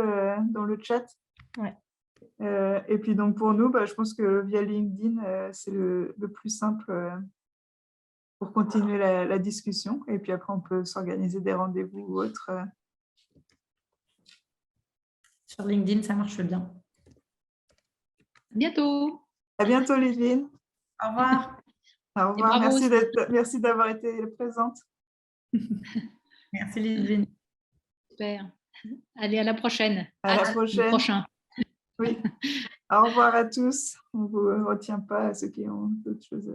dans le chat. Ouais. Et puis donc pour nous, je pense que via LinkedIn, c'est le plus simple pour continuer la discussion. Et puis après, on peut s'organiser des rendez-vous ou autres. Sur LinkedIn, ça marche bien. À bientôt. À bientôt, Livine. Au revoir. Au revoir. Merci d'avoir été présente. Merci, Livine. Super. Allez, à la prochaine. À la prochaine. Le prochain. Oui. Au revoir à tous. On ne vous retient pas à ceux qui ont d'autres choses.